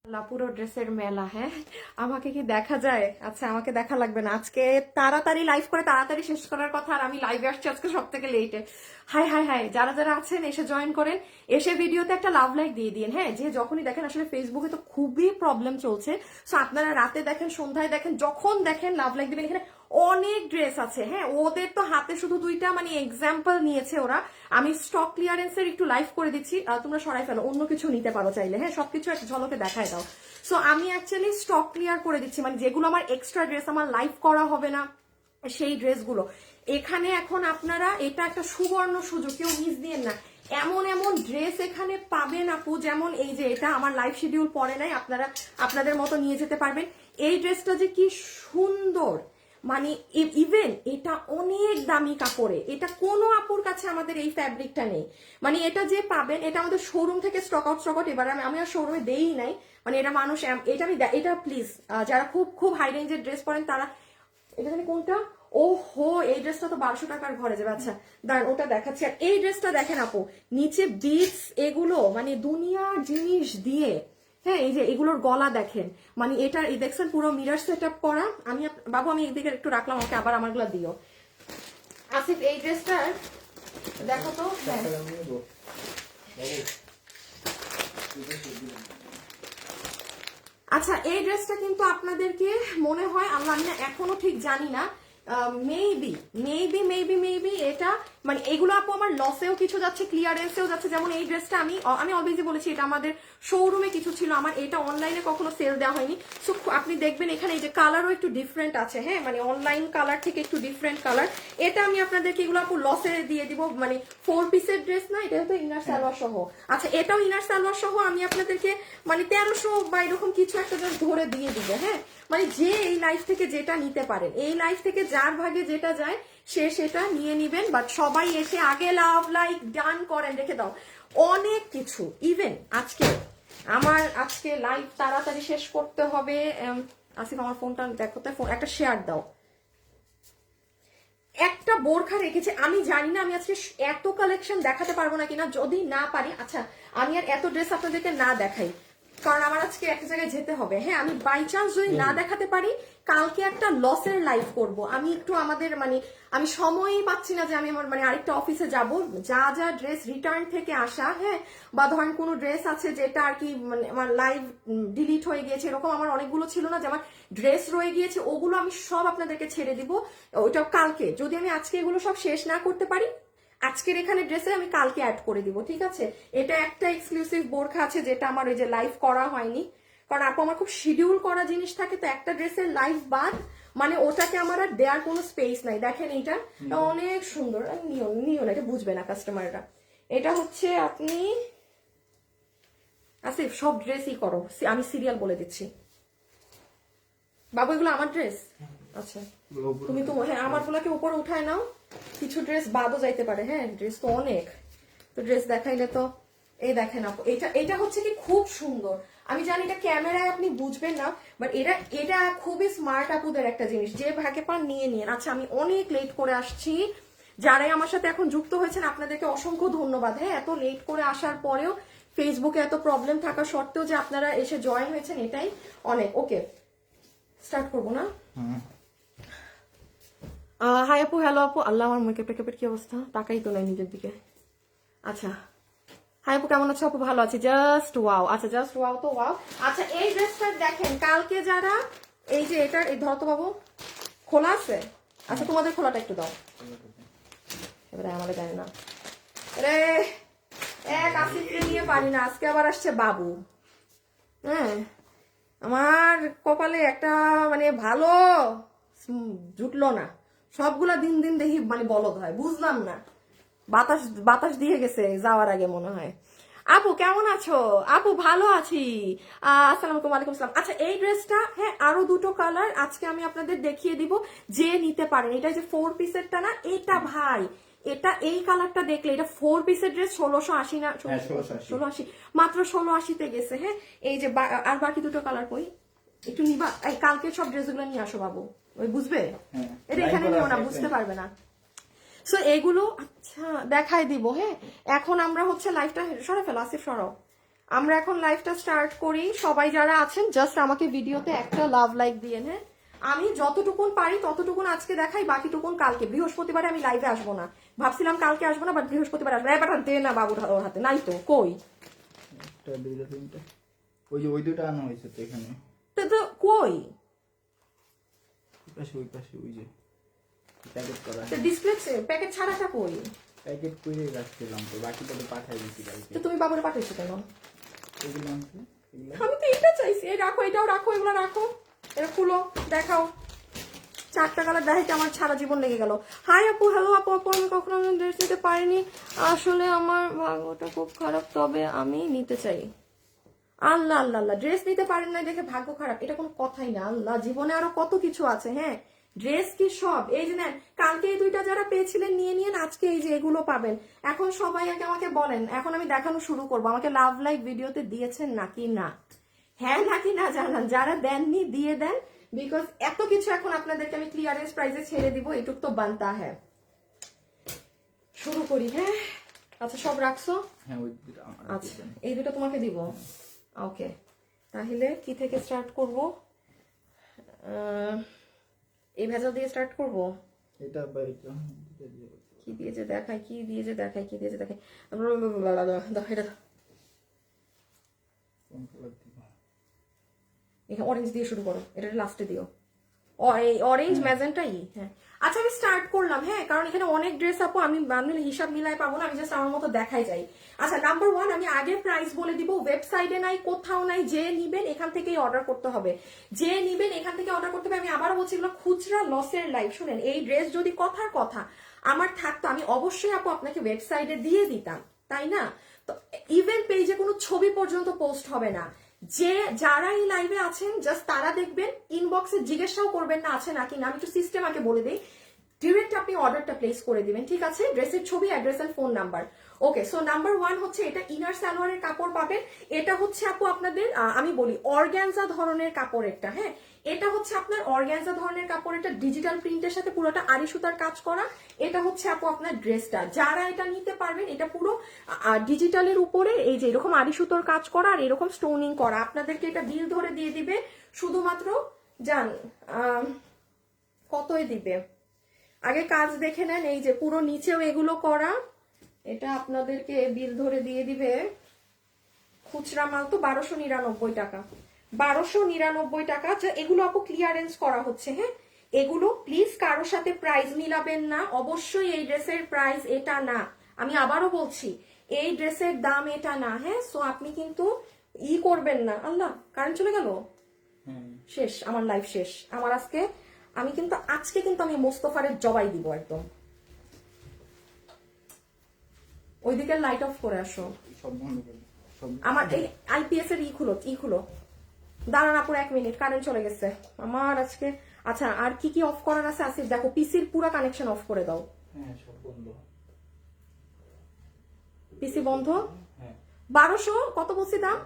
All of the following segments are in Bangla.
পুরো ড্রেসের মেলা। হ্যাঁ, আমাকে কি দেখা যায়? আচ্ছা, আমাকে দেখা লাগবে না। আজকে তাড়াতাড়ি লাইভ করে তাড়াতাড়ি শেষ করার কথা, আর আমি লাইভে আসছি আজকে সব থেকে লেটে। হাই হাই হাই, যারা যারা আছেন এসে জয়েন করেন, এসে ভিডিওতে একটা লাভ লাইক দিয়ে দিন। হ্যাঁ, যে যখনই দেখেন, আসলে ফেসবুকে তো খুবই প্রবলেম চলছে, সো আপনারা রাতে দেখেন, সন্ধ্যায় দেখেন, যখন দেখেন লাভ লাইক দিবেন। এখানে অনেক ড্রেস আছে। হ্যাঁ, ওদের তো হাতে শুধু দুইটা মানে এক্সাম্পল নিয়েছে ওরা। আমি স্টক ক্লিয়ারেন্সের একটু লাইভ করে দিচ্ছি, তোমরা সরাই ফেলো, অন্য কিছু নিতে পারো চাইলে। হ্যাঁ, সবকিছু এক ঝলকে দেখায় দাও। সো আমি অ্যাকচুয়ালি স্টক ক্লিয়ার করে দিচ্ছি, মানে যেগুলো আমার এক্সট্রা ড্রেস, আমার লাইভ করা হবে না সেই ড্রেসগুলো এখানে। এখন আপনারা, এটা একটা সুবর্ণ সুযোগ, কেউ মিস দিয়েন না। এমন এমন ড্রেস এখানে পাবেন আপু, যেমন এই যে এটা আমার লাইভ শিডিউল পরে নাই, আপনারা আপনাদের মতো নিয়ে যেতে পারবেন। এই ড্রেসটা যে কি সুন্দর, মানে ইভেন এটা অনেক দামি কাপড়ে, এটা কোনো আপুর কাছে আমাদের এই ফ্যাব্রিকটা নেই। মানে এটা যে পাবেন, এটা আমাদের শোরুম থেকে স্টক আউট এবার আমি আর শোরুমে দেই নাই। মানে এটা মানুষ, এটা আমি, এটা প্লিজ যারা খুব খুব হাই রেঞ্জের ড্রেস পরেন তারা, এটা জানি কোনটা, ও হো, এই ড্রেসটা তো 1200 টাকার ঘরে যাবে। আচ্ছা দাঁড়ান, ওটা দেখাচ্ছি। আর এই ড্রেসটা দেখেন আপু, নিচে বিটস, এগুলো মানে দুনিয়ার জিনিস দিয়ে। হ্যাঁ, এই যে এগুলোর গলা দেখেন, মানে এটা এই দেখছেন পুরো মিরর সেট আপ করা। আমি বাবু, আমি এদিকে একটু রাখলাম, ওকে আবার আমারগুলো দিও। আসিফ, এই ড্রেসটার দেখো তো। হ্যাঁ, আচ্ছা, এই ড্রেসটা কিন্তু আপনাদেরকে মনে হয়, আল্লাহ, আমি না এখনো ঠিক জানি না, মেবি মেবি মেবি মেবি এটা মানে এগুলো আপু আমার লসেও কিছু যাচ্ছে, ক্লিয়ারেন্সেও যাচ্ছে। যেমন এই ড্রেসটা আমি আমি অলরেডি বলেছি, এটা আমাদের শোরুমে কিছু ছিল, আমার এটা অনলাইনে কখনো সেল দেওয়া হয়নি। সো আপনি দেখবেন এখানে এই যে কালারও একটু ডিফারেন্ট আছে। হ্যাঁ, মানে অনলাইন কালার থেকে একটু ডিফারেন্ট কালার। এটা আমি আপনাদেরকে এগুলো আপু লসে দিয়ে দিব, মানে 4 পিসের ড্রেস না, এটা তো ইনার সালোয়ার সহ। আচ্ছা, এটাও ইনার সালোয়ার সহ আমি আপনাদেরকে মানে 1300 বা এরকম কিছু একটা ধরে দিয়ে দিব। হ্যাঁ, মানে যে এই লাইফ থেকে যেটা নিতে পারেন, এই লাইফ থেকে যার ভাগে যেটা যায় সে সেটা নিয়ে নিবেন। বাট সবাই এসে আগে লাভ লাইক ডান করেন, রেখে দাও অনেক কিছু। ইভেন আজকে লাইভ তাড়াতাড়ি শেষ করতে হবে। আসিফ, আমার ফোনটা দেখো তো, ফোন একটা শেয়ার দাও। একটা বোরখা রেখেছে, আমি জানি না আমি আজকে এত কালেকশন দেখাতে পারবো না কিনা, যদি না পারি আচ্ছা আমি আর এত ড্রেস আপনাদেরকে না দেখাই, কারণ আমার আজকে একটা জায়গায় যেতে হবে। হ্যাঁ, আমি বাই চান্স যদি না দেখাতে পারি, কালকে একটা লসের লাইভ করব। আমি একটু আমাদের মানে আমি সময়ই পাচ্ছি না যে আমি আমার মানে আরেকটা অফিসে যাব, যা যা ড্রেস রিটার্ন থেকে আসা। হ্যাঁ, বা ধরেন কোনো ড্রেস আছে যেটা আর কি মানে আমার লাইভ ডিলিট হয়ে গিয়েছে, এরকম আমার অনেকগুলো ছিল না যে আমার ড্রেস রয়ে গিয়েছে, ওগুলো আমি সব আপনাদেরকে ছেড়ে দিব ওইটা কালকে। যদি আমি আজকে এগুলো সব শেষ না করতে পারি, আজকের এখানে ড্রেসে আমি কালকে অ্যাড করে দিব, ঠিক আছে? এটা একটা এক্সক্লুসিভ বোরখা আছে যেটা আমার ওই যে লাইভ করা হয়নি, কারণ আপু আমার খুব শিডিউল করা জিনিস থাকে, তো একটা ড্রেসের লাইভ বাদ মানে ওটাকে আমার আর দেওয়ার কোনো স্পেস নাই। দেখেন এইটা অনেক সুন্দর, নিও নিও না, এটা বুঝবে না কাস্টমাররা। এটা হচ্ছে আপনি আসিফ সব ড্রেসই করো, আমি সিরিয়াল বলে দিচ্ছি বাবু, এগুলো আমার ড্রেস। আচ্ছা, তুমি তো হ্যাঁ আমার গুলাকে উপরে উঠায় নাও, কিছু ড্রেস বাদও যাইতে পারে। হ্যাঁ, ড্রেস তো অনেক, তো ড্রেস দেখাইলে তো। এই দেখেন আপু, এটা হচ্ছে কি খুব সুন্দর। আমি জানি এটা ক্যামেরায় আপনি বুঝবেন না, বাট এটা খুবই স্মার্ট আপুদের একটা জিনিস, যে ভাগে পান নিয়ে নিন। আচ্ছা, আমি অনেক লেট করে আসছি, যারাই আমার সাথে এখন যুক্ত হয়েছেন আপনাদেরকে অসংখ্য ধন্যবাদ। হ্যাঁ, এত লেট করে আসার পরেও, ফেসবুকে এত প্রবলেম থাকা সত্ত্বেও যে আপনারা এসে জয়েন হয়েছেন, এটাই অনেক। ওকে, স্টার্ট করবো না? হাই আপু, হ্যালো আপু। আল্লাহ, আমার মেকআপের কি অবস্থা, টাকাই তো নাই নিজের দিকে। আচ্ছা, হাই আপু, কেমন আছো আপু? ভালো আছি, জাস্ট ওয়াও। আচ্ছা, জাস্ট ওয়াও তো ওয়াও। আচ্ছা, এই ড্রেসটা দেখেন, কালকে যারা এই যে এটার এই ধরো তো বাবু, খোলা আছে? আচ্ছা, তোমাদের খোলাটা একটু দাও, এবারে আমাদের জানি না রে, এক আসিফকে নিয়ে পারি না, আজকে আবার আসছে বাবু। হ্যাঁ, আমার কপালে একটা মানে ভালো জুটলো না, সবগুলা দিন দিন দেখি মানে বলদ হয়, বুঝলাম না। বাতাস বাতাস দিয়ে গেছে যাওয়ার আগে মনে হয়। আপু কেমন আছো? আপু ভালো আছি, আসসালামু আলাইকুম। ওয়ালাইকুম আসসালাম। আচ্ছা, এই ড্রেসটা হ্যাঁ আরো দুটো কালার আজকে আমি আপনাদের দেখিয়ে দিব, যে নিতে পারেন। এটা যে 4 পিসেরটা না, এটা ভাই, এটা এই কালারটা দেখলে, এটা 4 পিসের ড্রেস 1680 না 1680, মাত্র 1680-তে গেছে। হ্যাঁ, এই যে আর বাকি দুটো কালার কই, একটু নিবা? এই কালকে সব ড্রেসগুলো নিয়ে আসো বাবু, ওই বুঝবে, এটা এখানে নিও না, বুঝতে পারবে না। সো এগুলো আচ্ছা দেখাই দিব। হ্যাঁ, এখন আমরা হচ্ছে লাইভটা সরে ফেলো, আসিফ সরাও। আমরা এখন লাইভটা স্টার্ট করি। সবাই যারা আছেন জাস্ট আমাকে ভিডিওতে একটা লাভ লাইক দিয়ে, হ্যাঁ আমি যতটুকুন পারি ততটুকুন আজকে দেখাই, বাকিটুকুন কালকে। বৃহস্পতিবারে আমি লাইভে আসবো না, ভাবছিলাম কালকে আসবো না, বাট বৃহস্পতিবার আসবো। এবার দে না বাবুর ওর হাতে নাই তো, কই একটা দুইটা তিনটা, ওই যে ওই দুটো আনা হয়েছে তো এখানে, তো কই ওই পাশে ওই যে প্যাকেট করা, ডিসপ্লে প্যাকেট ছাড়াটা কই? প্যাকেট করে রাখছিলাম তো, বাকিটা তো পাঠাই দিয়েছি কালকে। তো তুমি বাবুরে পাঠাইছো কেন? এগুলো আনছি, এগুলো আমি তো এটা চাইছি। এই রাখো, এটাও রাখো, এগুলো রাখো, এটা খুলো দেখাও। 4টা কালার দেখাইতে আমার সারা জীবন লেগে গেল। হাই আপু, হ্যালো আপু। আপু আমি কখনো ড্রেস নিতে পারিনি, আসলে আমার ভাগ্যটা খুব খারাপ, তবে আমি নিতে চাই। আল্লাহ আল্লাহ আল্লাহ, ড্রেস নিতে পারেন না দেখে ভাগ্য খারাপ, এটা কোনো কথাই না। আল্লাহ, জীবনে আরো কত কিছু আছে। হ্যাঁ ড্রেস কি সব? এই যে নেন, কালকে এই 2টা যারা পেয়েছিলেন নিয়ে নিন, আজকে এই যে এগুলো পাবেন। এখন সবাই আগে আমাকে বলেন, এখন আমি দেখানো শুরু করবো আমাকে লাভ লাইক ভিডিওতে দিয়েছেন নাকি না, হ্যাঁ নাকি না জানান। যারা দেননি দিয়ে দেন, বিকজ এত কিছু এখন আপনাদেরকে আমি ক্লিয়ারেন্স প্রাইসে ছেড়ে দিব, এটুক তো বানতা হ্যাঁ। শুরু করি, হ্যাঁ আচ্ছা সব রাখছো? হ্যাঁ ওই দুটো আমার। আচ্ছা এই 2টা তোমাকে দিব, ওকে। তাহলে কি থেকে স্টার্ট করব? এই ভেজা দিয়ে স্টার্ট করব। এটা বা এটা কি দিয়ে যে দেখায়, কি দিয়ে যে দেখায়, কি দিয়ে যে দেখায়। এটা কোন কালার দিব? এখানে অরেঞ্জ দিয়ে শুরু করো, এটা লাস্টে দিও। এই অরেঞ্জ ম্যাজেন্টাই, হ্যাঁ আচ্ছা আমি স্টার্ট করলাম। হ্যাঁ কারণ এখানে অনেক ড্রেস আপু আমি বানালে হিসাব মিলাই পাবো না, আমি জাস্ট আমার মতো দেখাই যাই। আচ্ছা নাম্বার 1 আমি আগে প্রাইস বলে দিব, ওয়েবসাইটে নাই, কোথাও নাই, যে নিবেন এখান থেকেই অর্ডার করতে হবে, যে নিবেন এখান থেকে অর্ডার করতে হবে। আমি আবারও বলছি এগুলো খুচরা লসের লাইভ। শুনেন, এই ড্রেস যদি কথার কথা আমার থাকতো, আমি অবশ্যই আপু আপনাকে ওয়েবসাইটে দিয়ে দিতাম, তাই না? তো ইভেন পেজে কোনো ছবি পর্যন্ত পোস্ট হবে না। যে যারা এই লাইভে আছেন জাস্ট তারা দেখবেন, ইনবক্সে জিজ্ঞাসাও করবেন না আছে নাকি না, আমি একটু সিস্টেম আগে বলে দিই। ডিরেক্ট আপনি অর্ডারটা প্লেস করে দিবেন, ঠিক আছে? ড্রেসের ছবি, address and phone number. Okay, so number 1 হচ্ছে এটা ইনার সালোয়ারের কাপড় পাবেন। এটা হচ্ছে আপু আপনাদের আমি বলি অর্গানজা ধরনের কাপড় একটা, হ্যাঁ এটা হচ্ছে আপনার অর্গানজা ধরনের কাপড়, এটা ডিজিটাল প্রিন্টের সাথে পুরোটা আড়ি সুতার কাজ করা। এটা হচ্ছে আপু আপনার ড্রেসটা, যারা এটা নিতে পারবেন, এটা পুরো ডিজিটালের উপরে এই যে এরকম আড়ি সুতোর কাজ করা আর এরকম স্টোনিং করা। আপনাদেরকে এটা বিল ধরে দিয়ে দিবে, শুধুমাত্র জান কতই দিবে আগে কাজ দেখে নেন। এই যে পুরো নিচেও এগুলো করা, এটা আপনাদেরকে বিল ধরে দিয়ে দিবে। খুচরা মাল তো 1299 টাকা, 1299 টাকা। আচ্ছা এগুলো আপু ক্লিয়ারেন্স করা হচ্ছে, হ্যাঁ এগুলো প্লিজ কারোর সাথে প্রাইস মিলাবেন না। অবশ্যই এই ড্রেসের প্রাইস এটা না, আমি আবারও বলছি এই ড্রেসের দাম এটা না, হ্যাঁ সো আপনি কিন্তু করবেন না। আল্লাহ কারেন্ট চলে গেল, শেষ আমার লাইফ শেষ। আমার আজকে কিন্তু আমি মোস্তফারের জবাই দিব একদম। ওইদিকে লাইট অফ করে আসো, সব বন্ধ করে সব। আমার এই আইপিএস এর খুলো দাঁড়ান আপুর 1 মিনিট, কারেন্ট চলে গেছে আমার আজকে। আচ্ছা আর কি কি অফ করার আছে আসিফ দেখো, পিসির পুরো কানেকশন অফ করে দাও। হ্যাঁ সব বন্ধ, পিসি বন্ধ। হ্যাঁ 1200 কত বলছি দাম?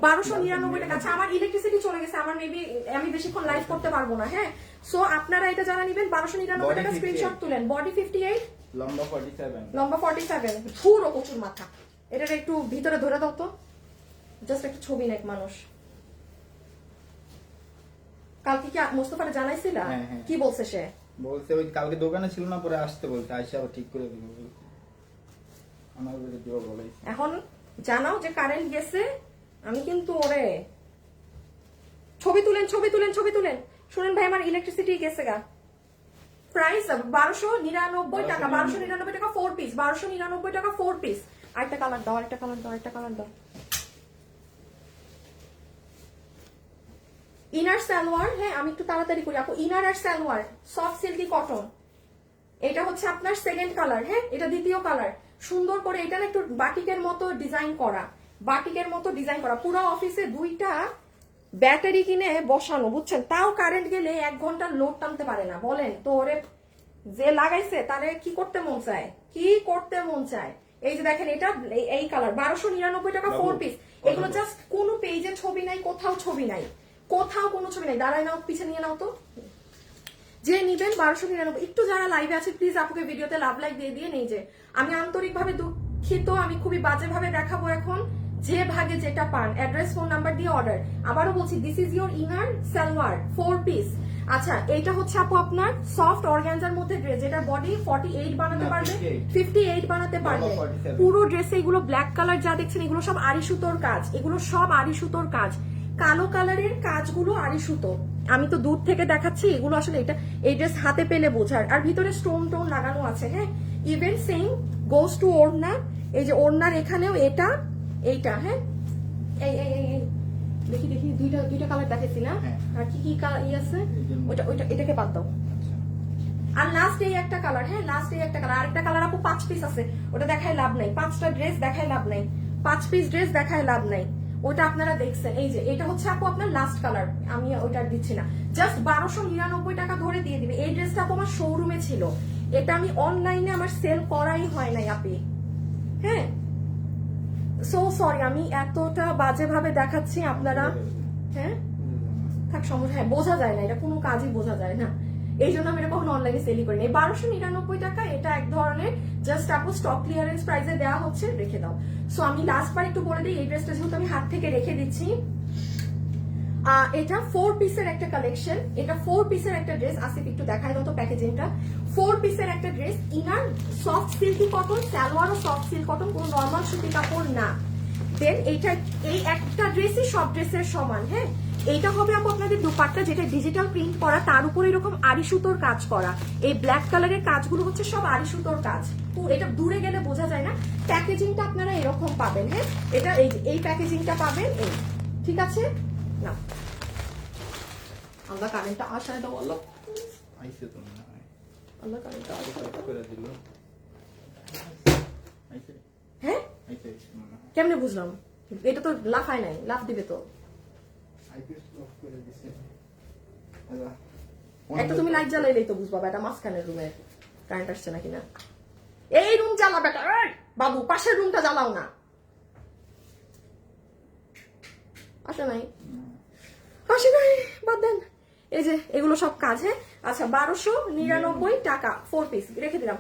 1299 টাকা। আচ্ছা আমার ইলেকট্রিসিটি চলে গেছে, আমার মেবি আমি বেশিক্ষণ লাইভ করতে পারবো না। হ্যাঁ সো আপনারা এটা যারা নেবেন 1299 টাকা স্ক্রিনশট তুলেন। বডি 58, লম্বা 47, লম্বা 47। পুরো কচুর মাথা। এটার একটু ভিতরে ধরে দাও তো, জাস্ট একটা ছবি নেক মানুষ। কালকে কি মোস্তফারে জানাইছিলা? কি বলছে সে? বলছে ওই কালকে দোকানে ছিল না, পরে আসতে বলছে, আইসা আবার ঠিক করে দিব আমার বলে দিব বলে। এখন জানাও যে কারেন্ট গেছে, আমি কিন্তু ওরে ছবি তুলেন। শুনেন ভাই আমার ইলেকট্রিসিটি গেছে গা। প্রাইস 1299 টাকা, 1299 টাকা 4 পিস, 1299 টাকা 4 পিস। আরেকটা কালার দাও, ইনার সালোয়ার। হ্যাঁ আমি একটু তাড়াতাড়ি করি আপু। ইনার আর সালোয়ার সফট সিল্কি কটন, এটা হচ্ছে আপনার সেকেন্ড কালার, হ্যাঁ এটা দ্বিতীয় কালার। সুন্দর করে এটা না একটু বাটিকের মতো ডিজাইন করা, পুরো অফিসে 2টা ব্যাটারি কিনে বসানো, বুঝছেন? তাও কারেন্ট গেলে 1 ঘন্টা লোড টানতে পারে না। বলেন তো ওরে যে লাগাইছে তারে কি করতে মন চায়? এই যে দেখেন এটা এই কালার, 1299 টাকা 4 পিস। এগুলো জাস্ট কোনো পেজে ছবি নাই, কোথাও কোনো ছবি নাই। দাঁড়ায় নাও, পিছে নিয়ে নাও তো। যে নিবেন 1299। একটু যারা লাইভে আছে প্লিজ আপুকে ভিডিওতে লাভ লাইক দিয়ে দিয়ে নেই। যে আমি আন্তরিকভাবে দুঃখিত, আমি খুবই বাজেভাবে দেখাবো এখন। যে ভাগে যেটা পান, অ্যাড্রেস ফোন নাম্বার দিয়ে অর্ডার। আবারও বলছি, this is your inner salwar 4 piece. আচ্ছা, এটা হচ্ছে আপু আপনার সফট অর্গানজার মধ্যে ড্রেস, যেটা বডি 48 বানাতে পারবে, 58 বানাতে পারবে। পুরো ড্রেসে এগুলো ব্ল্যাক কালার যা দেখছেন এগুলো সব আড়ি সুতোর কাজ, এগুলো সব আড়ি সুতোর কাজ, কালো কালারের কাজগুলো আড়ি সুতো। আমি তো দূর থেকে দেখাচ্ছি, এগুলো আসলে এটা এই ড্রেস হাতে পেলে বোঝার। আর ভিতরে স্টোন টোন লাগানো আছে, হ্যাঁ। ইভেন সেম গোস টু ওড়না, এই যে ওড়নার এখানেও এটা এইটা, হ্যাঁ। এই এই এই দেখি দেখি, দুইটা কালার দেখাইছি না? আর কি কি কালার আছে? ওইটা ওইটা এটাকে বাদ দাও। আর লাস্ট এই একটা কালার, হ্যাঁ, লাস্ট এই একটা কালার। আরেকটা কালার আপু 5 পিস আছে, ওটা দেখায় লাভ নাই। 5টা ড্রেস দেখায় লাভ নাই, 5 পিস ড্রেস দেখায় লাভ নাই। ওটা আপনারা দেখছেন, এই যে এটা হচ্ছে আপু আপনার লাস্ট কালার, আমি ওইটা দিচ্ছি না। জাস্ট 1299 টাকা ধরে দিয়ে দিবে। এই ড্রেসটা আপু আমার শোরুমে ছিল, এটা আমি অনলাইনে আমার সেল করাই হয় নাই আপি, হ্যাঁ। সো সরি, আমি এতটা বাজে ভাবে দেখাচ্ছি আপনারা, হ্যাঁ থাক সমস্যা, হ্যাঁ বোঝা যায় না, এটা কোনো কাজই বোঝা যায় না, এই জন্য আমি এটা কখনো অনলাইনে সেলই করি না। 1299 টাকা এটা এক ধরনের জাস্ট আপু স্টক ক্লিয়ারেন্স প্রাইসে দেওয়া হচ্ছে, রেখে দাও। সো আমি লাস্ট বার একটু বলে দিই, এই ড্রেসটা যেহেতু আমি হাত থেকে রেখে দিচ্ছি, এটা 4 পিসের একটা কালেকশন, এটা 4 পিসের একটা ড্রেস। আসিফ একটু দেখায় দাও তো প্যাকেজিংটা। 4 পিসের একটা dress, inner soft silky cotton, সালোয়ারও সফট সিল্ক কটন, কোনো নর্মাল সুতি কাপড় না। দেন এইটা, এই একটা ড্রেসই সব ড্রেসের সমান, হ্যাঁ। এইটা হবে আপু আপনাদের দুপাট্টা, যেটা ডিজিটাল প্রিন্ট করা, তার উপরে এরকম আড়ি সুতোর কাজ করা। এই ব্ল্যাক কালারের কাজগুলো হচ্ছে সব আড়ি সুতোর কাজ, তো এটা দূরে গেলে বোঝা যায় না। প্যাকেজিংটা আপনারা এরকম পাবেন, হ্যাঁ। এটা এই প্যাকেজিংটা পাবেন, এই ঠিক আছে না। আল্লাহ কারেন্টটা আসায় দাও, আল্লাহ আইছে তো মনে হয়, আল্লাহ কারেন্টটা আসায় দাও। করে দিল। আইছে, হ্যাঁ আইছে মনে হয়। কেমনে বুঝলাম? এটা তো লাফায় নাই, লাফ দিবে তো। আইপিএস অফ করে দিছে। আল্লাহ, একটা তুমি লাইট জ্বালাইলেই তো বুঝবা বেটা মাঝখানের রুমে কারেন্ট আসছে নাকি না। এই রুম জ্বালা বেটা, এই বাবু পাশের রুমটা জ্বালাও না। আসে নাই, আসে নাই, বাদ দেন। এই যে এগুলো সব কাজ, হ্যাঁ। আচ্ছা 1299 টাকা 4 পিস রেখে দিলাম।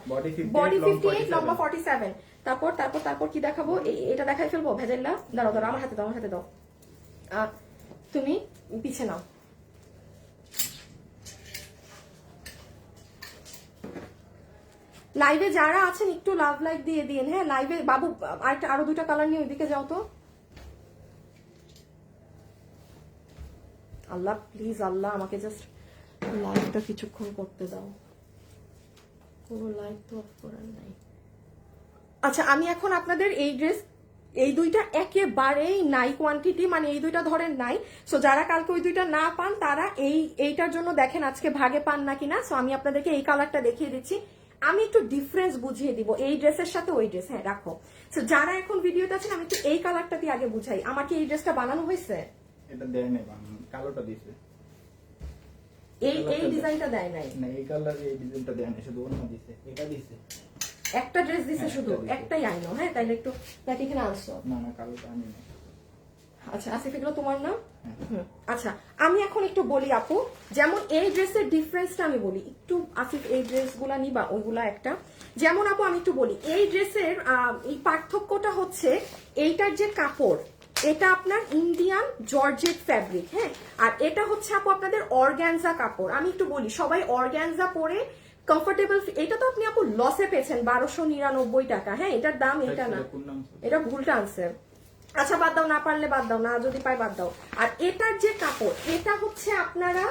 বডি 58, লম্বা 47। তারপর তারপর তারপর কি দেখাবো? এটা দেখাই ফেলবো ভেজেল্লা। দাঁড়াও দাঁড়াও, আমার হাতে দাও, আমার হাতে দাও। তুমি পিছে নাও। লাইভে যারা আছেন একটু লাভ লাইক দিয়ে দিন, হ্যাঁ। লাইভে বাবু আরো 2টা কালার নিয়ে ওইদিকে যাও তো। আল্লাহ প্লিজ, আল্লাহ আমাকে জাস্ট লাইভটা কিছুক্ষণ করতে দাও, কোনো লাইভ তো অফ করার নাই। আচ্ছা আমি এখন আপনাদের এই ড্রেস, এই দুইটা একেবারেই নাই কোয়ান্টিটি, মানে এই দুইটা ধরেন নাই। সো যারা কালকে ওই দুইটা না পান তারা এইটার জন্য দেখেন আজকে ভাগে পান নাকি না। সো আমি আপনাদেরকে এই কালারটা দেখিয়ে দিচ্ছি, আমি একটু ডিফারেন্স বুঝিয়ে দিব এই ড্রেসের সাথে ওই ড্রেস, হ্যাঁ রাখো। সো যারা এখন ভিডিওতে আছেন আমি একটু এই কালারটা দিয়ে আগে বুঝাই। আমার কি এই ড্রেসটা বানানো হয়েছে? এটা দেয় নাই, কালোটা দিছে। এই ডিজাইনটা দেয় নাই না, এই কালার এই ডিজাইনটা দেয় নাই, শুধু অন্য দিছে, এটা দিছে। একটা ড্রেস দিছে শুধু, একটাই আইনো, হ্যাঁ। তাইলে একটু তাকে এখানে আনছো না না, কালোটা আমি না। আচ্ছা আসিফ এগুলো তোমার না? আচ্ছা আমি এখন একটু বলি আপু, যেমন এই ড্রেসের ডিফারেন্সটা আমি বলি একটু। আসিফ এই ড্রেসগুলা নিবা ওইগুলা একটা, যেমন আপু আমি একটু বলি এই ড্রেসের এই পার্থক্যটা হচ্ছে এইটার যে কাপড়, এটা আপনার ইন্ডিয়ান জর্জেট ফ্যাব্রিক, হ্যাঁ। আর এটা হচ্ছে আপু আপনাদের অর্গানজা কাপড়। আমি একটু বলি, সবাই অর্গানজা পরে কমফোর্টেবল। এটা তো আপনি আপু লসে পেয়েছেন 1299 টাকা, হ্যাঁ। এটার দাম এটা না, এটা ভুলটা আনছে। আচ্ছা বাদ দাও, না পারলে বাদ দাও, না যদি পাই বাদ দাও। আর এটার যে কাপড়, এটা হচ্ছে আপনারা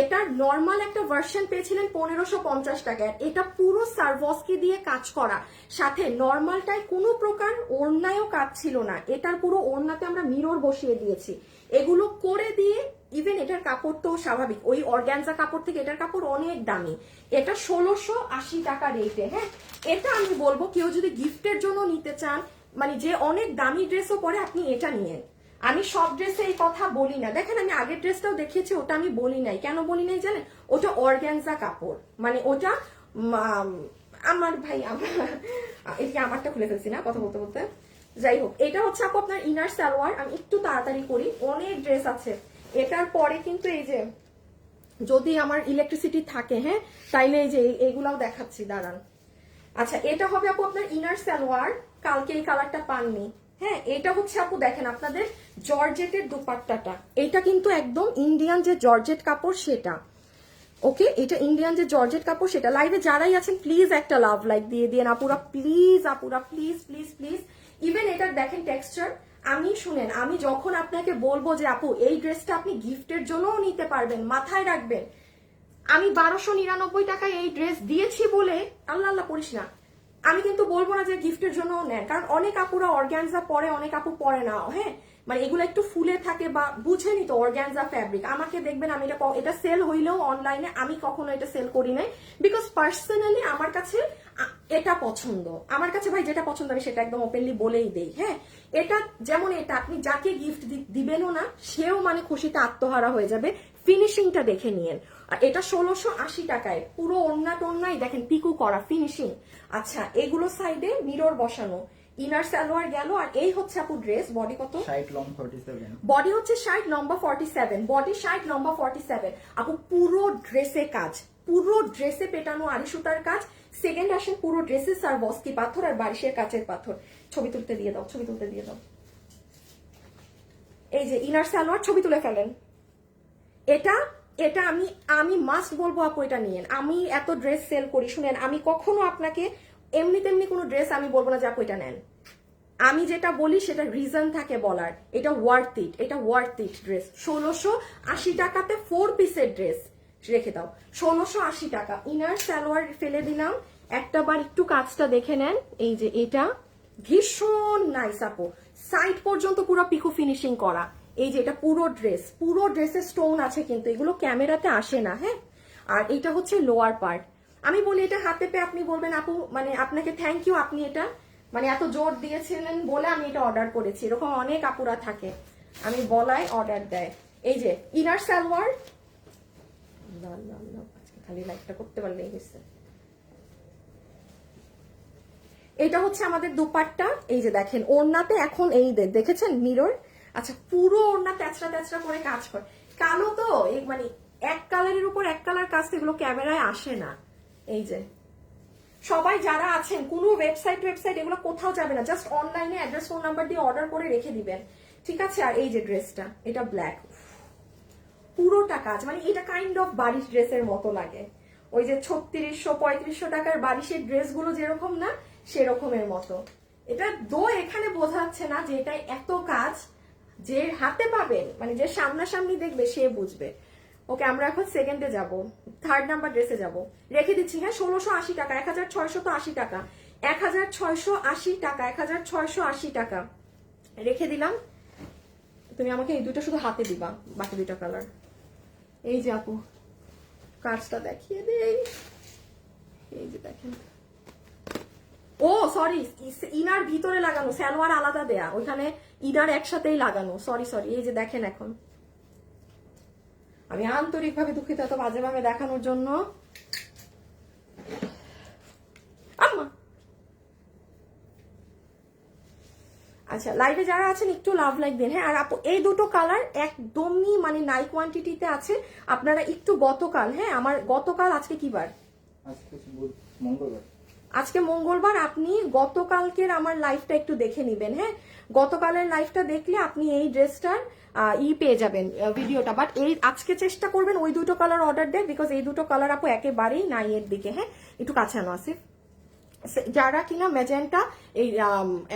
এটার নর্মাল একটা ভার্সন পেয়েছিলেন 1550 টাকায়। এটা পুরো সার্ভসকি দিয়ে কাজ করা, সাথে নর্মালটায় কোনো প্রকার ওড়নায়ও কাজ ছিল না। এটার পুরো ওড়নাতে আমরা মিরর বসিয়ে দিয়েছি। এগুলো করে দিয়ে ইভেন এটার কাপড় তো স্বাভাবিক, ওই অর্গানজা কাপড় থেকে এটার কাপড় অনেক দামি। এটা 1680 টাকা রেটে, হ্যাঁ। এটা আমি বলবো কেউ যদি গিফটের জন্য নিতে চান, মানে যে অনেক দামি ড্রেসও পরে, আপনি এটা নিয়ে। আমি সব ড্রেসে এই কথা বলি না, দেখেন আমি আগের ড্রেসটাও দেখিয়েছি, ওটা আমি বলি নাই। কেন বলি নাই জানেন? ওটা অর্গানজা কাপড়, মানে ওটা আমার ভাই এদিকে আমারটা খুলে ফেলছি না কথা বলতে বলতে। যাই হোক, এটা হচ্ছে আপু আপনার ইনার সালোয়ার। আমি একটু তাড়াতাড়ি করি, অনেক ড্রেস আছে। এটার পরে কিন্তু এই যে যদি আমার ইলেকট্রিসিটি থাকে, হ্যাঁ, তাইলে এই যে এইগুলাও দেখাচ্ছি, দাঁড়ান। আচ্ছা এটা হবে আপু আপনার ইনার সালোয়ার, কালকে এই কালারটা পাননি, হ্যাঁ, এটা হচ্ছে আপু দেখেন আপনাদের জর্জেটের দুপাট্টাটা, এটা কিন্তু একদম ইন্ডিয়ান যে জর্জেট কাপড় সেটা। ওকে, এটা ইন্ডিয়ান যে জর্জেট কাপড় সেটা। লাইভে যারাই আছেন প্লিজ একটা লাভ লাইক দিয়ে দিন আপুরা, প্লিজ আপুরা, প্লিজ প্লিজ প্লিজ। ইভেন এটা দেখেন টেক্সচার, আমি শুনেন, আমি যখন আপনাকে বলবো যে আপু এই ড্রেসটা আপনি গিফটের জন্যও নিতে পারবেন, মাথায় রাখবেন আমি 1299 টাকায় এই ড্রেস দিয়েছি বলে আল্লাহ আল্লাহ করিস না, আমি কিন্তু বলবো না যে গিফটের জন্য নেন, কারণ অনেক আপুরা অর্গ্যানজা পরে, অনেক আপু পরে না, হ্যাঁ মানে এগুলো একটু ফুলে থাকে বা বুঝেনি তো অর্গ্যানজা ফ্যাব্রিক। আমাকে দেখবেন আমি এটা সেল হইলেও অনলাইনে আমি কখনো এটা সেল করি নাই, বিকজ পার্সোনালি আমার কাছে এটা পছন্দ, আমার কাছে ভাই যেটা পছন্দ আমি সেটা একদম ওপেনলি বলেই দেই। হ্যাঁ, এটা যেমন এটা আপনি যাকে গিফট দিবেনও না সেও মানে খুশিতে আত্মহারা হয়ে যাবে, ফিনিশিংটা দেখে নিয়েন। আর এটা 1680 টাকায়, পুরো ওড়না টোন্নাই দেখেন পিকু করা ফিনিশিং। আচ্ছা, এগুলো সাইডে মিরর বসানো, ইনার সালোয়ার গেল। আর এই হচ্ছে আপু ড্রেস, বডি কত? 60 লং 47, বডি হচ্ছে 60 লম্বা 47, বডি 60 লম্বা 47। আপু পুরো ড্রেসে কাজ, পুরো ড্রেসে পেটানো আড়ি সুতার কাজ। সেকেন্ড আসেন পুরো ড্রেসে সারবস্কি পাথর আর বারিশের কাচের পাথর। ছবি তুলতে দিয়ে দাও, ছবি তুলতে দিয়ে দাও। এই যে ইনার সালোয়ার, ছবি তুলে ফেলেন। এটা এটা আমি মাস্ট বলবো আপু এটা নিয়েন। আমি এত ড্রেস সেল করি, শুনেন আমি কখনো আপনাকে এমনি তেমনি কোনো ড্রেস আমি বলবো না যে আপু এটা নেন। আমি যেটা বলি সেটা রিজন থাকে বলার। এটা ওয়ার্থ ইট, এটা ওয়ার্থ ইট ড্রেস। 1680 টাকাতে 4 পিসের ড্রেস রেখে দাও, 1680 টাকা। ইনার সালোয়ার ফেলে দিলাম, একটা বার একটু কাজটা দেখে নেন। এই যে এটা ভীষণ নাইস আপু, সাইড পর্যন্ত পুরো পিকো ফিনিশিং করা। এই যে এটা পুরো ড্রেস, পুরো ড্রেসে স্টোন আছে কিন্তু এগুলো ক্যামেরাতে আসে না। হ্যাঁ, আর এটা হচ্ছে লোয়ার পার্ট। আমি বলি এটা হাতে পেয়ে আপনি বলবেন আপু মানে আপনাকে থ্যাংক ইউ, আপনি এটা মানে এত জোর দিয়েছিলেন বলে আমি এটা অর্ডার করেছি। এরকম অনেক আপুরা থাকে আমি বলাই অর্ডার দেয়। এই যে ইনার সালোয়ার, আজকে খালি লাইকটা করতে পারলেই হয়েছে। এটা হচ্ছে আমাদের দুপাট্টা। এই যে দেখেন ওড়নাতে এখন এই দেখেছেন মিরর। আচ্ছা, পুরো ওড়না তেচড়া তেচড়া করে কাজ করে, কালো তো এই মানে এক কালারের উপর এক কালার কাজ, এগুলো ক্যামেরায় আসে না। এই যে সবাই যারা আছেন কোনো ওয়েবসাইট এগুলো কোথাও যাবে না, জাস্ট অনলাইনে অ্যাড্রেস ফোন নাম্বার দিয়ে অর্ডার করে রেখে দিবেন, ঠিক আছে। আর এই যে ড্রেসটা, এটা ব্ল্যাক, পুরোটা কাজ, মানে এটা কাইন্ড অফ বারিশ ড্রেসের মতো লাগে। ওই যে 3600-3500 টাকার বারিশের ড্রেসগুলো যেরকম না সেরকমের মতো। এটা এখানে বোঝা যাচ্ছে না যে এটা এত কাজ, যে হাতে পাবেন মানে যে সামনাসামনি দেখবে সে বুঝবে। ওকে, আমরা এখন সেকেন্ডে যাব, থার্ড নাম্বার ড্রেসে যাব। রেখে দিচ্ছি হ্যাঁ 1680 টাকা, 1680 টাকা, 1680 টাকা, 1680 টাকা রেখে দিলাম। তুমি আমাকে এই দুটো শুধু হাতে দিবা, বাকি দুটো কালার। এই যে আপু কাজটা দেখিয়ে দেই, এই যে দেখেন। ও সরি, ইনার ভিতরে লাগানো, সালোয়ার আলাদা দেয়া, ওইখানে ইনার একসাথেই লাগানো। সরি, এই যে দেখেন। এখন আমি আন্তরিকভাবে দুঃখিত এত বাজেভাবে দেখানোর জন্য। আচ্ছা, লাইভে যারা আছেন একটু লাভ লাইক দিন হ্যাঁ। আর আপু এই দুটো কালার একদমই মানে নাই কোয়ান্টিটিতে আছে, আপনারা একটু গতকাল, হ্যাঁ আমার গতকাল, আজকে কি বার? মঙ্গলবার। আজকে মঙ্গলবার, আপনি গতকালকের আমার লাইভটা একটু দেখে নিবেন হ্যাঁ। গতকালের লাইভটা দেখলে আপনি এই ড্রেসটার পেয়ে যাবেন ভিডিওটা। বাট এই আজকে চেষ্টা করবেন ওই দুটো কালার অর্ডার দেন, বিকজ এই দুটো কালার আপু একেবারেই নাই এর দিকে। হ্যাঁ, একটু কাছে আনো আসিফ। যারা কিনা ম্যাজেন্টা এই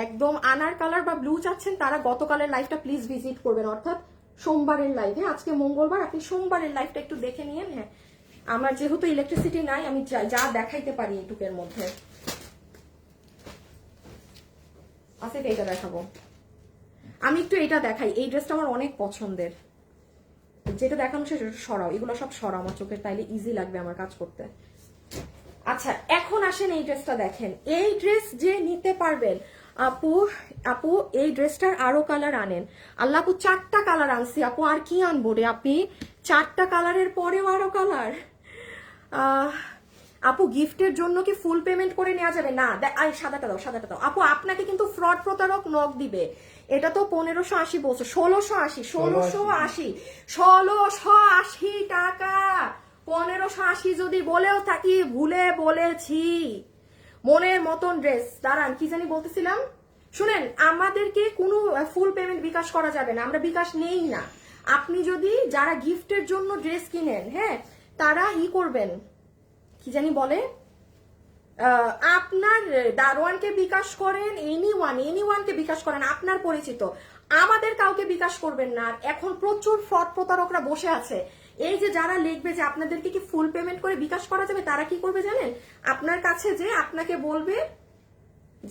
একদম আনার কালার বা ব্লু চাচ্ছেন তারা গতকালের লাইভটা প্লিজ ভিজিট করবেন, অর্থাৎ সোমবারের লাইভ। হ্যাঁ, আজকে মঙ্গলবার, আপনি সোমবারের লাইভটা একটু দেখে নিয়েন। হ্যাঁ, আমার যেহেতু ইলেকট্রিসিটি নাই আমি যা দেখাইতে পারি এইটুকের মধ্যে। আসিফ এইটা দেখাবো, আমি একটু এটা দেখাই। এই ড্রেসটা আমার অনেক পছন্দের, যেটা দেখানো সেটা সরাও, এগুলো সব সরাও আমার চোখের, তাইলে ইজি লাগবে আমার কাজ করতে। আচ্ছা, এখন আসেন এই ড্রেসটা দেখেন। এই ড্রেস যে নিতে পারবেন আপু এই ড্রেসটার আরো কালার আনেন। আল্লাহ আপু 4টা কালার আনছি আপু, আর কি আনবো রে আপনি, 4টা কালারের পরেও আরো কালার। আপু গিফটের জন্য কি ফুল পেমেন্ট করে নেওয়া যাবে? না, সাদাটা দাও আপু, আপনাকে কিন্তু ফ্রড প্রতারক নক দিবে। এটা তো 1580 বলছো, 1680 টাকা। 1580 যদি বলেও থাকি ভুলে বলেছি। মনের মতন ড্রেস, দাঁড়ান কি জানি বলতেছিলাম, শুনেন, আমাদেরকে কোনো ফুল পেমেন্ট বিকাশ করা যাবে না, আমরা বিকাশ নেই না। আপনি যদি যারা গিফটের জন্য ড্রেস কিনেন, হ্যাঁ, তারা করবেন, কি জানি বলে, আপনার দারোয়ানকে বিকাশ করেন, এনিওয়ানকে বিকাশ করেন, আপনার পরিচিত, আমাদের কাউকে বিকাশ করবেন না। আর এখন প্রচুর ফ্রড প্রতারকরা বসে আছে। এই যে যারা লিখবে যে আপনাদেরকে কি ফুল পেমেন্ট করে বিকাশ করা যাবে, তারা কি করবে জানেন, আপনার কাছে যে আপনাকে বলবে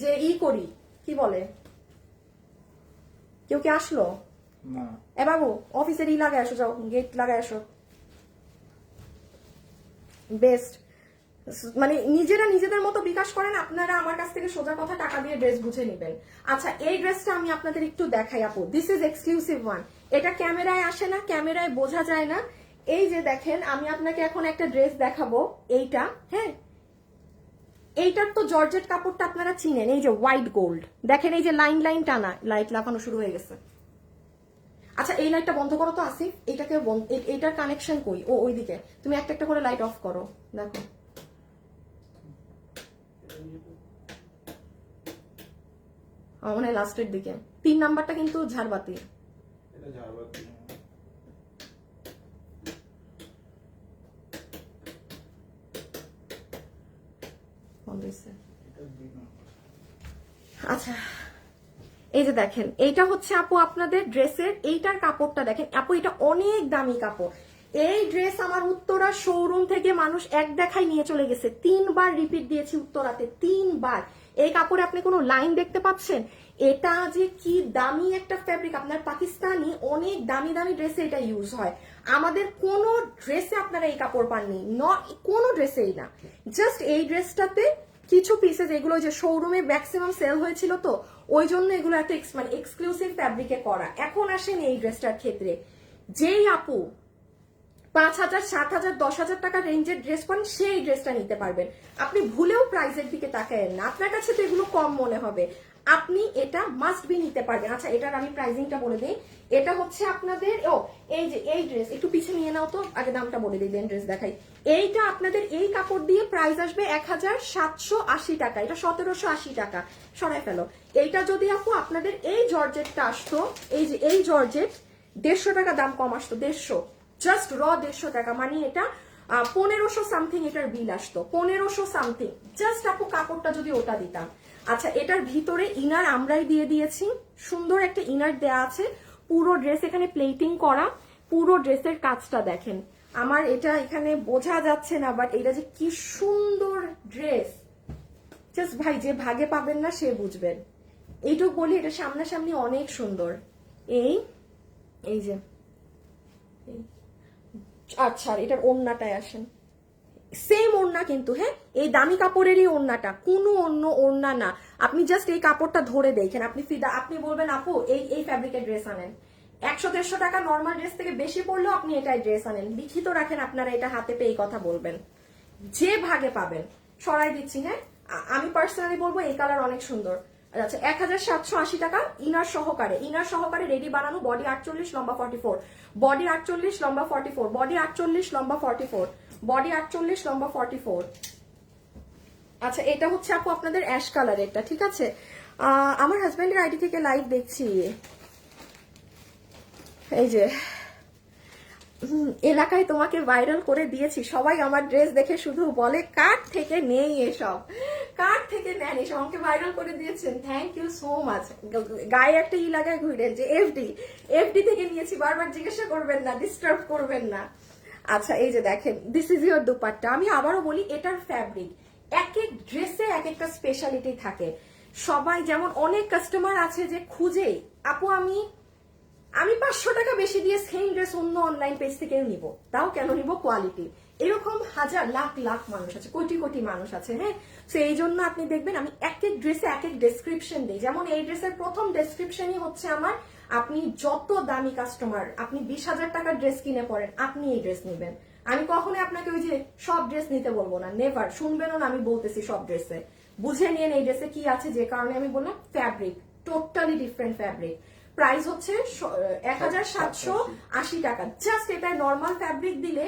যে করি, কি বলে, কেউ কি আসলো? না, এ বাবু, অফিসের লাগায় আসো, যাও গেট লাগায় আসো। বেস্ট, মানে নিজেরা নিজেদের মতো বিকাশ করেন, আপনারা আমার কাছ থেকে সোজা কথা টাকা দিয়ে ড্রেস বুঝে নেবেন। আচ্ছা, এই ড্রেসটা আমি আপনাদের একটু দেখাই আপু, দিস ইজ এক্সক্লুসিভ ওয়ান। এটা ক্যামেরায় আসে না, ক্যামেরায় বোঝা যায় না। এই যে দেখেন, আমি আপনাকে এখন একটা ড্রেস দেখাবো, এইটা, হ্যাঁ, এইটার তো জর্জেট কাপড়টা আপনারা চিনেন, এই যে হোয়াইট গোল্ড, দেখেন এই যে লাইন লাইন টানা, লাইট লাগানো শুরু হয়ে গেছে। আচ্ছা, এই লাইটটা বন্ধ করো তো আসিফ, এটাকে এইটার কানেকশন কই, ও ওইদিকে, তুমি একটা একটা করে লাইট অফ করো, দেখো। মানে লাস্টের দিকে 3 নাম্বারটা কিন্তু ঝাড়বাতি। এটা ঝাড়বাতি। আচ্ছা, এই যে দেখেন, এইটা হচ্ছে আপু আপনাদের ড্রেসের, এইটার কাপড়টা দেখেন আপু, এটা অনেক দামি কাপড়। এই ড্রেস আমার উত্তরা শোরুম থেকে মানুষ এক দেখায় নিয়ে চলে গেছে, 3 বার রিপিট দিয়েছি উত্তরাতে, 3 বার। এই কাপড়ে আপনি কোনো লাইন দেখতে পাচ্ছেন? এটা যে কি দামি একটা ফ্যাব্রিক, আপনার পাকিস্তানি অনেক দামি দামি ড্রেসে এটা ইউজ হয়, আমাদের কোনো ড্রেসে আপনারা এই কাপড় পাননি, কোনো ড্রেসেই না। জাস্ট এই ড্রেসটাতে কিছু পিসেস, এগুলো যে শোরুমে ম্যাক্সিমাম সেল হয়েছিল, তো ওই জন্য এগুলো একটা মানে এক্সক্লুসিভ ফ্যাব্রিকে করা। এখন আসেন এই ড্রেসটার ক্ষেত্রে, যেই আপু 5,000, 7,000, 10,000 টাকা রেঞ্জের ড্রেস পান, সেই ড্রেসটা নিতে পারবেন। আপনি ভুলেও প্রাইসের দিকে তাকায়েন না, আপনার কাছে তো এগুলো কম মনে হবে, আপনি এটা মাস্ট বি নিতে পারবেন। আচ্ছা, এটার আমি প্রাইসিংটা বলে দিই। এটা হচ্ছে আপনাদের, এই যে এই ড্রেস একটু পিছিয়ে নিয়ে নাও তো, আগে দামটা বলে দিই, দেন ড্রেস দেখাই। এইটা আপনাদের এই কাপড় দিয়ে প্রাইস আসবে 1,780 টাকা, এটা 1,780 টাকা, সরাই ফেলো। এইটা যদি আপু আপনাদের এই জর্জেটটা আসতো, এই যে এই জর্জেট, 150 টাকা দাম কম আসতো, 150, জাস্ট র 150 টাকা, মানে এটা 1500 সামথিং এটার বিল আসতো, 1500 সামথিং, জাস্ট আপু কাপড়টা যদি ওটা দিতাম। আচ্ছা, এটার ভিতরে ইনার আমরাই দিয়ে দিয়েছি, সুন্দর একটা ইনার দেয়া আছে, পুরো ড্রেস এখানে প্লেটিং করা, পুরো ড্রেসের কাজটা দেখেন। আমার এটা এখানে বোঝা যাচ্ছে না, বাট এটা যে কি সুন্দর ড্রেস, জাস্ট ভাই যে ভাগে পাবেন না সে বুঝবেন। এইটুকু বলি, এটা সামনাসামনি অনেক সুন্দর। এই যে, আচ্ছা, এটার ওড়নাটায় আসেন, সেম ওড়না কিন্তু, হ্যাঁ, এই দামি কাপড়েরই ওড়নাটা, কোনো অন্য ওড়না না। আপনি জাস্ট এই কাপড়টা ধরে দেখেন, আপনি ফিদা, আপনি বলবেন আপু এই ফ্যাব্রিকের ড্রেস আনেন, 100-150 টাকা নর্মাল ড্রেস থেকে বেশি পড়লেও আপনি এটাই ড্রেস আনেন, লিখিত রাখেন, আপনারা এটা হাতে পেয়ে কথা বলবেন, যে ভাগে পাবেন। সরাই দিচ্ছি, হ্যাঁ, আমি পার্সোনালি বলবো এই কালার অনেক সুন্দর। আচ্ছা, 1,780 টাকা ইনার সহকারে রেডি বানানো, বডি 48, লম্বা 44, বডি 48, লম্বা 44, বডি 48, লম্বা 44, বডি 48, লম্বা 44। আচ্ছা, এটা হচ্ছে আপু আপনাদের অ্যাশ কালারেরটা, ঠিক আছে। আমার হাজবেন্ডের আইডি থেকে লাইভ দেখছি, এই যে এলাকায় তোমাকে ভাইরাল করে দিয়েছি, সবাই আমার ড্রেস দেখে শুধু বলে কার থেকে নেই এসব, কার থেকে নেন এসব, আমাকে ভাইরাল করে দিয়েছেন, থ্যাংক ইউ সো মাচ। গায়ে একটা লাগায় ঘুরেন যে এফডি থেকে নিয়েছি, বারবার জিজ্ঞাসা করবেন না, ডিস্টার্ব করবেন না। আচ্ছা, এই যে দেখেন, দিস ইজ ইউর দুপাট্টা। আমি আবারও বলি, এটার ফ্যাব্রিক, এক এক ড্রেসে এক একটা স্পেশালিটি থাকে। সবাই যেমন, অনেক কাস্টমার আছে যে খুঁজে, আপু আমি 500 টাকা বেশি দিয়ে সেম ড্রেস অন্য অনলাইন পেজ থেকেও নিব, তাও কেন নিব, কোয়ালিটি। এরকম হাজার লাখ লাখ মানুষ আছে, কোটি কোটি মানুষ আছে, হ্যাঁ। তো এই জন্য আপনি দেখবেন আমি এক এক ড্রেসে এক এক ডেসক্রিপশন দিই। যেমন এই ড্রেসের প্রথম ডেসক্রিপশনই হচ্ছে আমার, আপনি যত দামি কাস্টমার, আপনি 20,000 টাকার ড্রেস কিনে পড়েন, আপনি এই ড্রেস নেবেন। আমি কখনোই আপনাকে ওই যে সব ড্রেস নিতে বলবো না, নেভার, শুনবেনও না আমি বলতেছি সব ড্রেসে। বুঝে নিন এই ড্রেসে কি আছে, যে কারণে আমি বললাম fabric totally different fabric. Price হচ্ছে 1,780 টাকা, জাস্ট এটা নর্মাল ফ্যাব্রিক দিলে,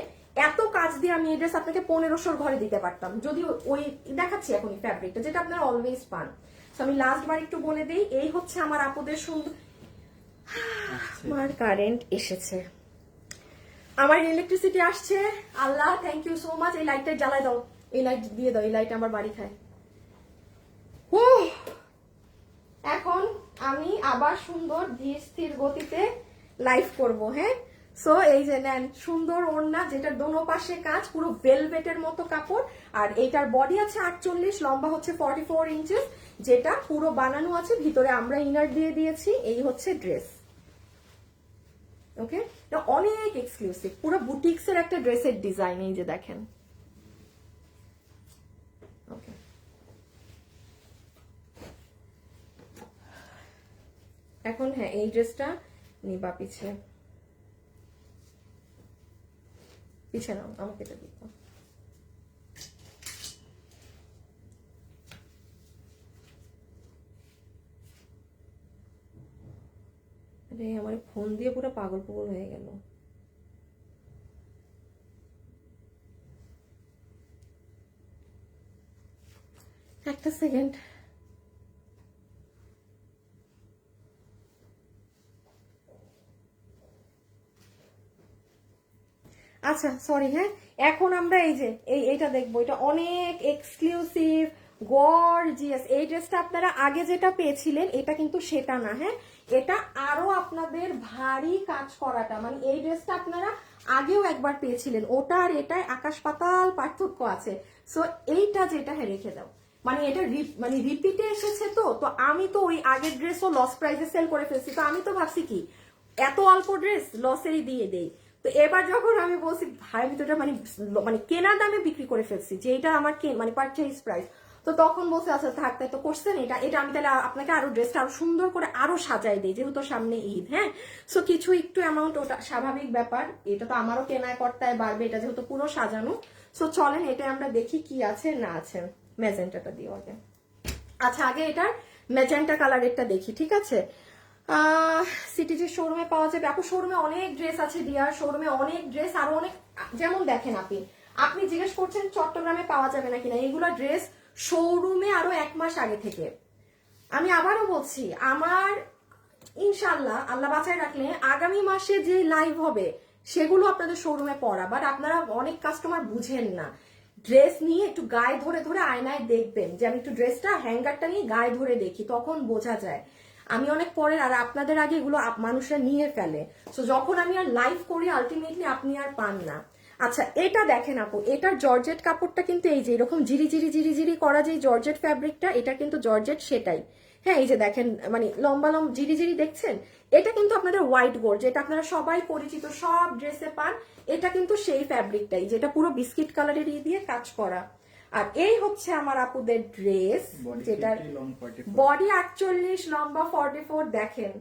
এত কাজ দিয়ে আমি এই ড্রেস আপনাকে 1500 ঘরে দিতে পারতাম, যদি ওই দেখাচ্ছি এখন ফ্যাব্রিকটা যেটা আপনারা অলওয়েজ পান। তো আমি লাস্ট বার একটু বলে দিই, এই হচ্ছে আমার আপুদের সুন্দর। আমার কারেন্ট এসেছে, আমার ইলেকট্রিসিটি আসছে। আল্লাহ থ্যাংক ইউ সো মাচ। এই লাইটটা জ্বালাই দাও, এই লাইট দিয়ে দাও, এই লাইট আমার বাড়ি খায়। এখন আমি আবার সুন্দর ধীর স্থির গতিতে লাইভ করব। হ্যাঁ, সো এই যে নেন সুন্দর ওড়না, যেটা দোনো পাশে কাজ, পুরো ভেলভেটের মতো কাপড়। আর এইটার বডি আছে 48, লম্বা হচ্ছে 44 ইঞ্চেস, যেটা পুরো বানানো আছে, ভিতরে আমরা ইনার দিয়ে দিয়েছি। এই হচ্ছে ড্রেস। ওকে, এটা অনেক এক্সক্লুসিভ, পুরো বুটিক্স এর একটা ড্রেসের ডিজাইন। এই যে দেখেন। ওকে, এখন হ্যাঁ এই ড্রেসটা নিবা পিছে, পিছে নাও, আমাকে এটা দিত। আরে আমার ফোন দিয়ে পুরো পাগল পাগল হয়ে গেল। একটা সেকেন্ড। আচ্ছা সরি, হ্যাঁ এখন আমরা এই যে এইটা দেখবো, এটা অনেক এক্সক্লুসিভ গর্জিয়াস। এই ড্রেসটা আপনারা আগে যেটা পেয়েছিলেন এটা কিন্তু সেটা না। হ্যাঁ, এটা আরো আপনাদের ভারী কাজ করাটা, মানে এই ড্রেসটা আপনারা আগেও একবার পেয়েছিলেন, ওটা আর এটাই আকাশ পাতাল পার্থক্য আছে। সো এইটা যেটা, হ্যাঁ রেখে দাও, মানে এটা মানে রিপিটে এসেছে। তো আমি তো ওই আগের ড্রেসও লস প্রাইসে সেল করে ফেলছি, তো আমি তো ভাবছি কি এত অল্প ড্রেস লসেরই দিয়ে দেই। তো এবার যখন আমি বলছি ভাই আমি তো এটা মানে কেনা দামে বিক্রি করে ফেলছি, যে এটা আমার মানে পারচেজ প্রাইস, তো তখন বলছে আচ্ছা থাক, তাই তো করছেন, এটা আমি তাহলে আপনাকে আরো ড্রেসটা আরো সুন্দর করে আরো সাজাই দিই, যেহেতু সামনে ঈদ। হ্যাঁ, সো কিছু একটু অ্যামাউন্ট, ওটা স্বাভাবিক ব্যাপার, এটা তো আমারও কেনায় কর্তায় বাড়বে, এটা যেহেতু পুরো সাজানো। সো চলেন এটা আমরা দেখি কি আছে না আছে। ম্যাজেন্টাটা দিও আগে। আচ্ছা আগে এটার ম্যাজেন্টা কালারেরটা দেখি, ঠিক আছে। সিটিজির শোরুমে পাওয়া যাবে। আপু শোরুমে অনেক ড্রেস আছে ডিয়ার, শোরুমে অনেক ড্রেস, আরো অনেক, যেমন দেখেন আপনি জিজ্ঞেস করছেন চট্টগ্রামে পাওয়া যাবে নাকি না, এগুলো ড্রেস শোরুমে আরো 1 মাস আগে থেকে। আমি আবারও বলছি, আমার ইনশাল্লাহ আল্লাহ বাঁচায় রাখলে আগামী মাসে যে লাইভ হবে সেগুলো আপনাদের শোরুমে পড়া। বাট আপনারা অনেক কাস্টমার বুঝেন না, ড্রেস নিয়ে একটু গায়ে ধরে ধরে আয়নায় দেখবেন, যে আমি একটু ড্রেসটা হ্যাঙ্গারটা নিয়ে গায়ে ধরে দেখি, তখন বোঝা যায়। আমি অনেক পরে, আর আপনাদের আগে এগুলো মানুষরা নিয়ে ফেলে। সো যখন আমি আর লাইভ করি আলটিমেটলি আপনি আর পান না। আচ্ছা এটা দেখেন আপু, এটার জর্জেট কাপড়টা কিন্তু এই যে এরকম জিরি জিরি জিরি জিরি করা, যে জর্জেট ফ্যাব্রিকটা, এটা কিন্তু জর্জেট সেটাই। হ্যাঁ এই যে দেখেন, মানে লম্বা লম্বা জিরি জিরি দেখছেন, এটা কিন্তু আপনাদের হোয়াইট গোল্ড, যেটা আপনারা সবাই পরিচিত, সব ড্রেসে পান। এটা কিন্তু সেই ফ্যাব্রিকটাই, যেটা পুরো বিস্কিট কালারের দিয়ে কাজ করা। আর এই হচ্ছে আমার আপুদের ড্রেস, যেটার বডি 48, লম্বা 44। দেখেন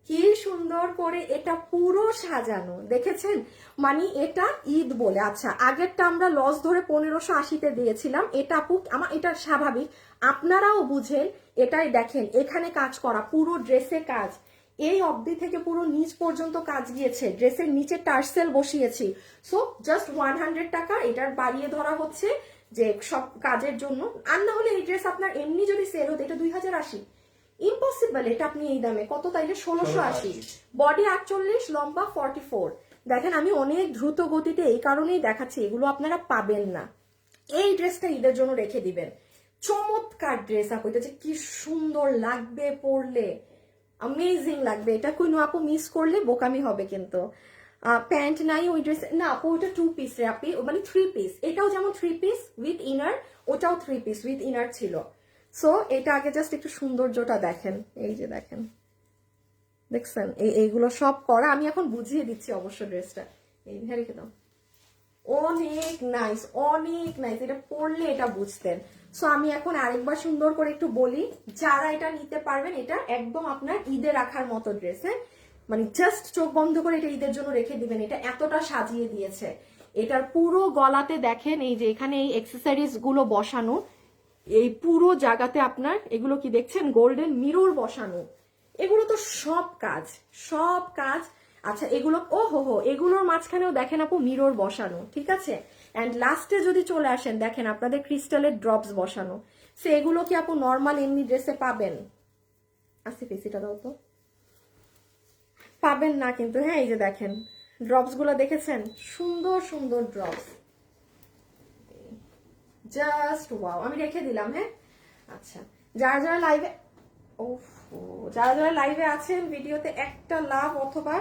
কি সুন্দর করে এটা পুরো সাজানো, দেখেছেন? মানে এটা ঈদ বলে। আচ্ছা আগেরটা আমরা লস ধরে 1580-তে দিয়েছিলাম, এটা আপু আমার এটা স্বাভাবিক, আপনারাও বুঝেন। এটাই দেখেন এখানে কাজ করা, পুরো ড্রেসে কাজ, এই অবধি থেকে পুরো নিচ পর্যন্ত কাজ গিয়েছে, ড্রেসের নিচে টার্সেল বসিয়েছি। সো জাস্ট 100 টাকা এটার বাড়িয়ে ধরা হচ্ছে যে সব কাজের জন্য। আর না হলে এই ড্রেস আপনার এমনি যদি সেল হতো এটা 2080, ইম্পসিবল। এটা আপনি এই দামে কত তাইলে 1680, বডি 48, লম্বা 44। দেখেন আমি অনেক দ্রুত গতিতে এই কারণেই দেখাচ্ছি, এগুলো আপনারা পাবেন না। এই ড্রেসটা ঈদের জন্য রেখে দিবেন, চমৎকার ড্রেস আপু, এটা যে কি সুন্দর লাগবে পরলে, অ্যামেজিং লাগবে। এটা কোনো আপু মিস করলে বোকামি হবে কিন্তু। প্যান্ট নাই ওই ড্রেস না আপু, ওটা 2 পিস রে আপনি, মানে 3 পিস। এটাও যেমন 3 পিস উইথ ইনার, ওটাও 3 পিস উইথ ইনার ছিল। সো এটা আগে জাস্ট একটু সৌন্দর্যটা দেখেন, এই যে দেখেন, দেখছেন এইগুলো সব করা। আমি এখন বুঝিয়ে দিচ্ছি অবশ্য ড্রেসটা, এই রেখে দাও। অনেক নাইস, অনেক নাইস, এটা পরলে এটা বুঝতেন। সো আমি এখন আরেকবার সুন্দর করে একটু বলি, যারা এটা নিতে পারবেন, এটা একদম আপনার ঈদে রাখার মতো ড্রেস। হ্যাঁ, মানে জাস্ট চোখ বন্ধ করে এটা ঈদের জন্য রেখে দিবেন, এটা এতটা সাজিয়ে দিয়েছে। এটার পুরো গলাতে দেখেন এই যে এখানে এই অ্যাক্সেসরিজ গুলো বসানো, এই পুরো জায়গাতে আপনার এগুলো কি দেখছেন, গোল্ডেন মিরর বসানো, এগুলো তো সব কাজ, সব কাজ। আচ্ছা এগুলো ও হো এগুলোর মাঝখানেও দেখেন আপু মিরর বসানো, ঠিক আছে। অ্যান্ড লাস্টে যদি চলে আসেন দেখেন আপনাদের ক্রিস্টালের ড্রপস বসানো। সো এগুলো কি আপু নর্মাল এমনি ড্রেসে পাবেন? আস্তে পেসিটা দাও তো। পাবেন না কিন্তু, হ্যাঁ। এই যে দেখেন ড্রপস গুলো দেখেছেন, সুন্দর সুন্দর ড্রপস, জাস্ট ওয়াও। আমি রেখে দিলাম, হ্যাঁ। আচ্ছা, যারা যারা লাইভে, যারা যারা লাইভে আছেন ভিডিওতে একটা লাভ অথবা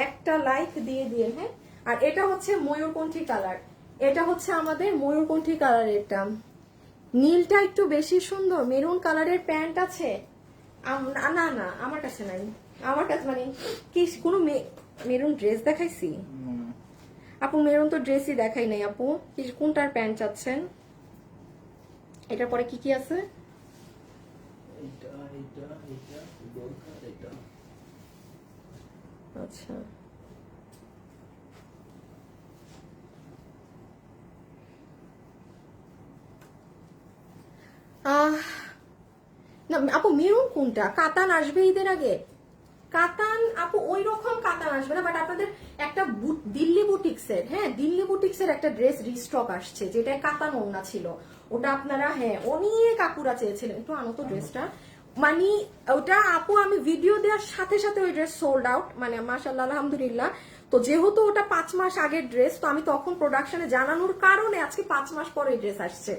একটা লাইক দিয়ে দিয়ে, হ্যাঁ। আর এটা হচ্ছে ময়ূরকণ্ঠী কালার, এটা হচ্ছে আমাদের ময়ূরকণ্ঠী কালার। এটা নীলটা একটু বেশি সুন্দর। মেরুন কালারের প্যান্ট আছে? না না, আমার কাছে নাই। আমার কাছে মানে কি কোনো মেরুন ড্রেস দেখাইছি? আপু মেরুন তো ড্রেসই দেখাই নাই আপু। কোনটার প্যান্ট চাচ্ছেন? এটার পরে কি কি আছে? আচ্ছা, না আপু মেরুন কোনটা? কাতান আসবে ঈদের আগে। কাতান আপু ওই রকম কাতান আসবে না, বাট আপনাদের একটা দিল্লি বুটিক্সের, হ্যাঁ দিল্লি বুটিক্সের একটা ড্রেস রিস্টক আসছে যেটা কাতান ওড়না ছিল। ওটা আপনারা হ্যাঁ অনেক আপুরা চেয়েছিলেন, একটু আনো তো ড্রেসটা। মানে ওটা আপু আমি ভিডিও দেওয়ার সাথে সাথে ওই ড্রেস সোল্ড আউট, মানে মাশাআল্লাহ আলহামদুলিল্লাহ। তো যেহেতু ওটা 5 মাস আগের ড্রেস, তো আমি তখন প্রোডাকশনে জানানোর কারণে আজকে 5 মাস পরে ড্রেস আসছে।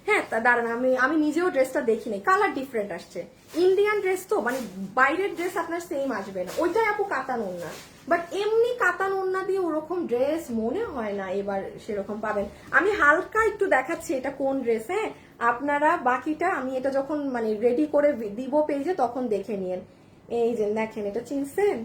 হ্যাঁ তা দাঁড়ান, আমি নিজেও ড্রেসটা দেখিনি, কালার ডিফারেন্ট আসছে। ইন্ডিয়ান ড্রেস তো মানে বাইরের ড্রেস আপনার সেম আসবে না, ওইটাই আপু কাতান ওড়না। বাট এমনি কাতান ওড়না দিয়ে ওরকম ড্রেস মনে হয় না এবার সেরকম পাবেন। আমি হালকা একটু দেখাচ্ছি এটা কোন ড্রেস, হ্যাঁ আপনারা বাকিটা আমি এটা যখন মানে রেডি করে দিব পেজে তখন দেখে নিন। এই যে দেখেন, এটা চিনছেন?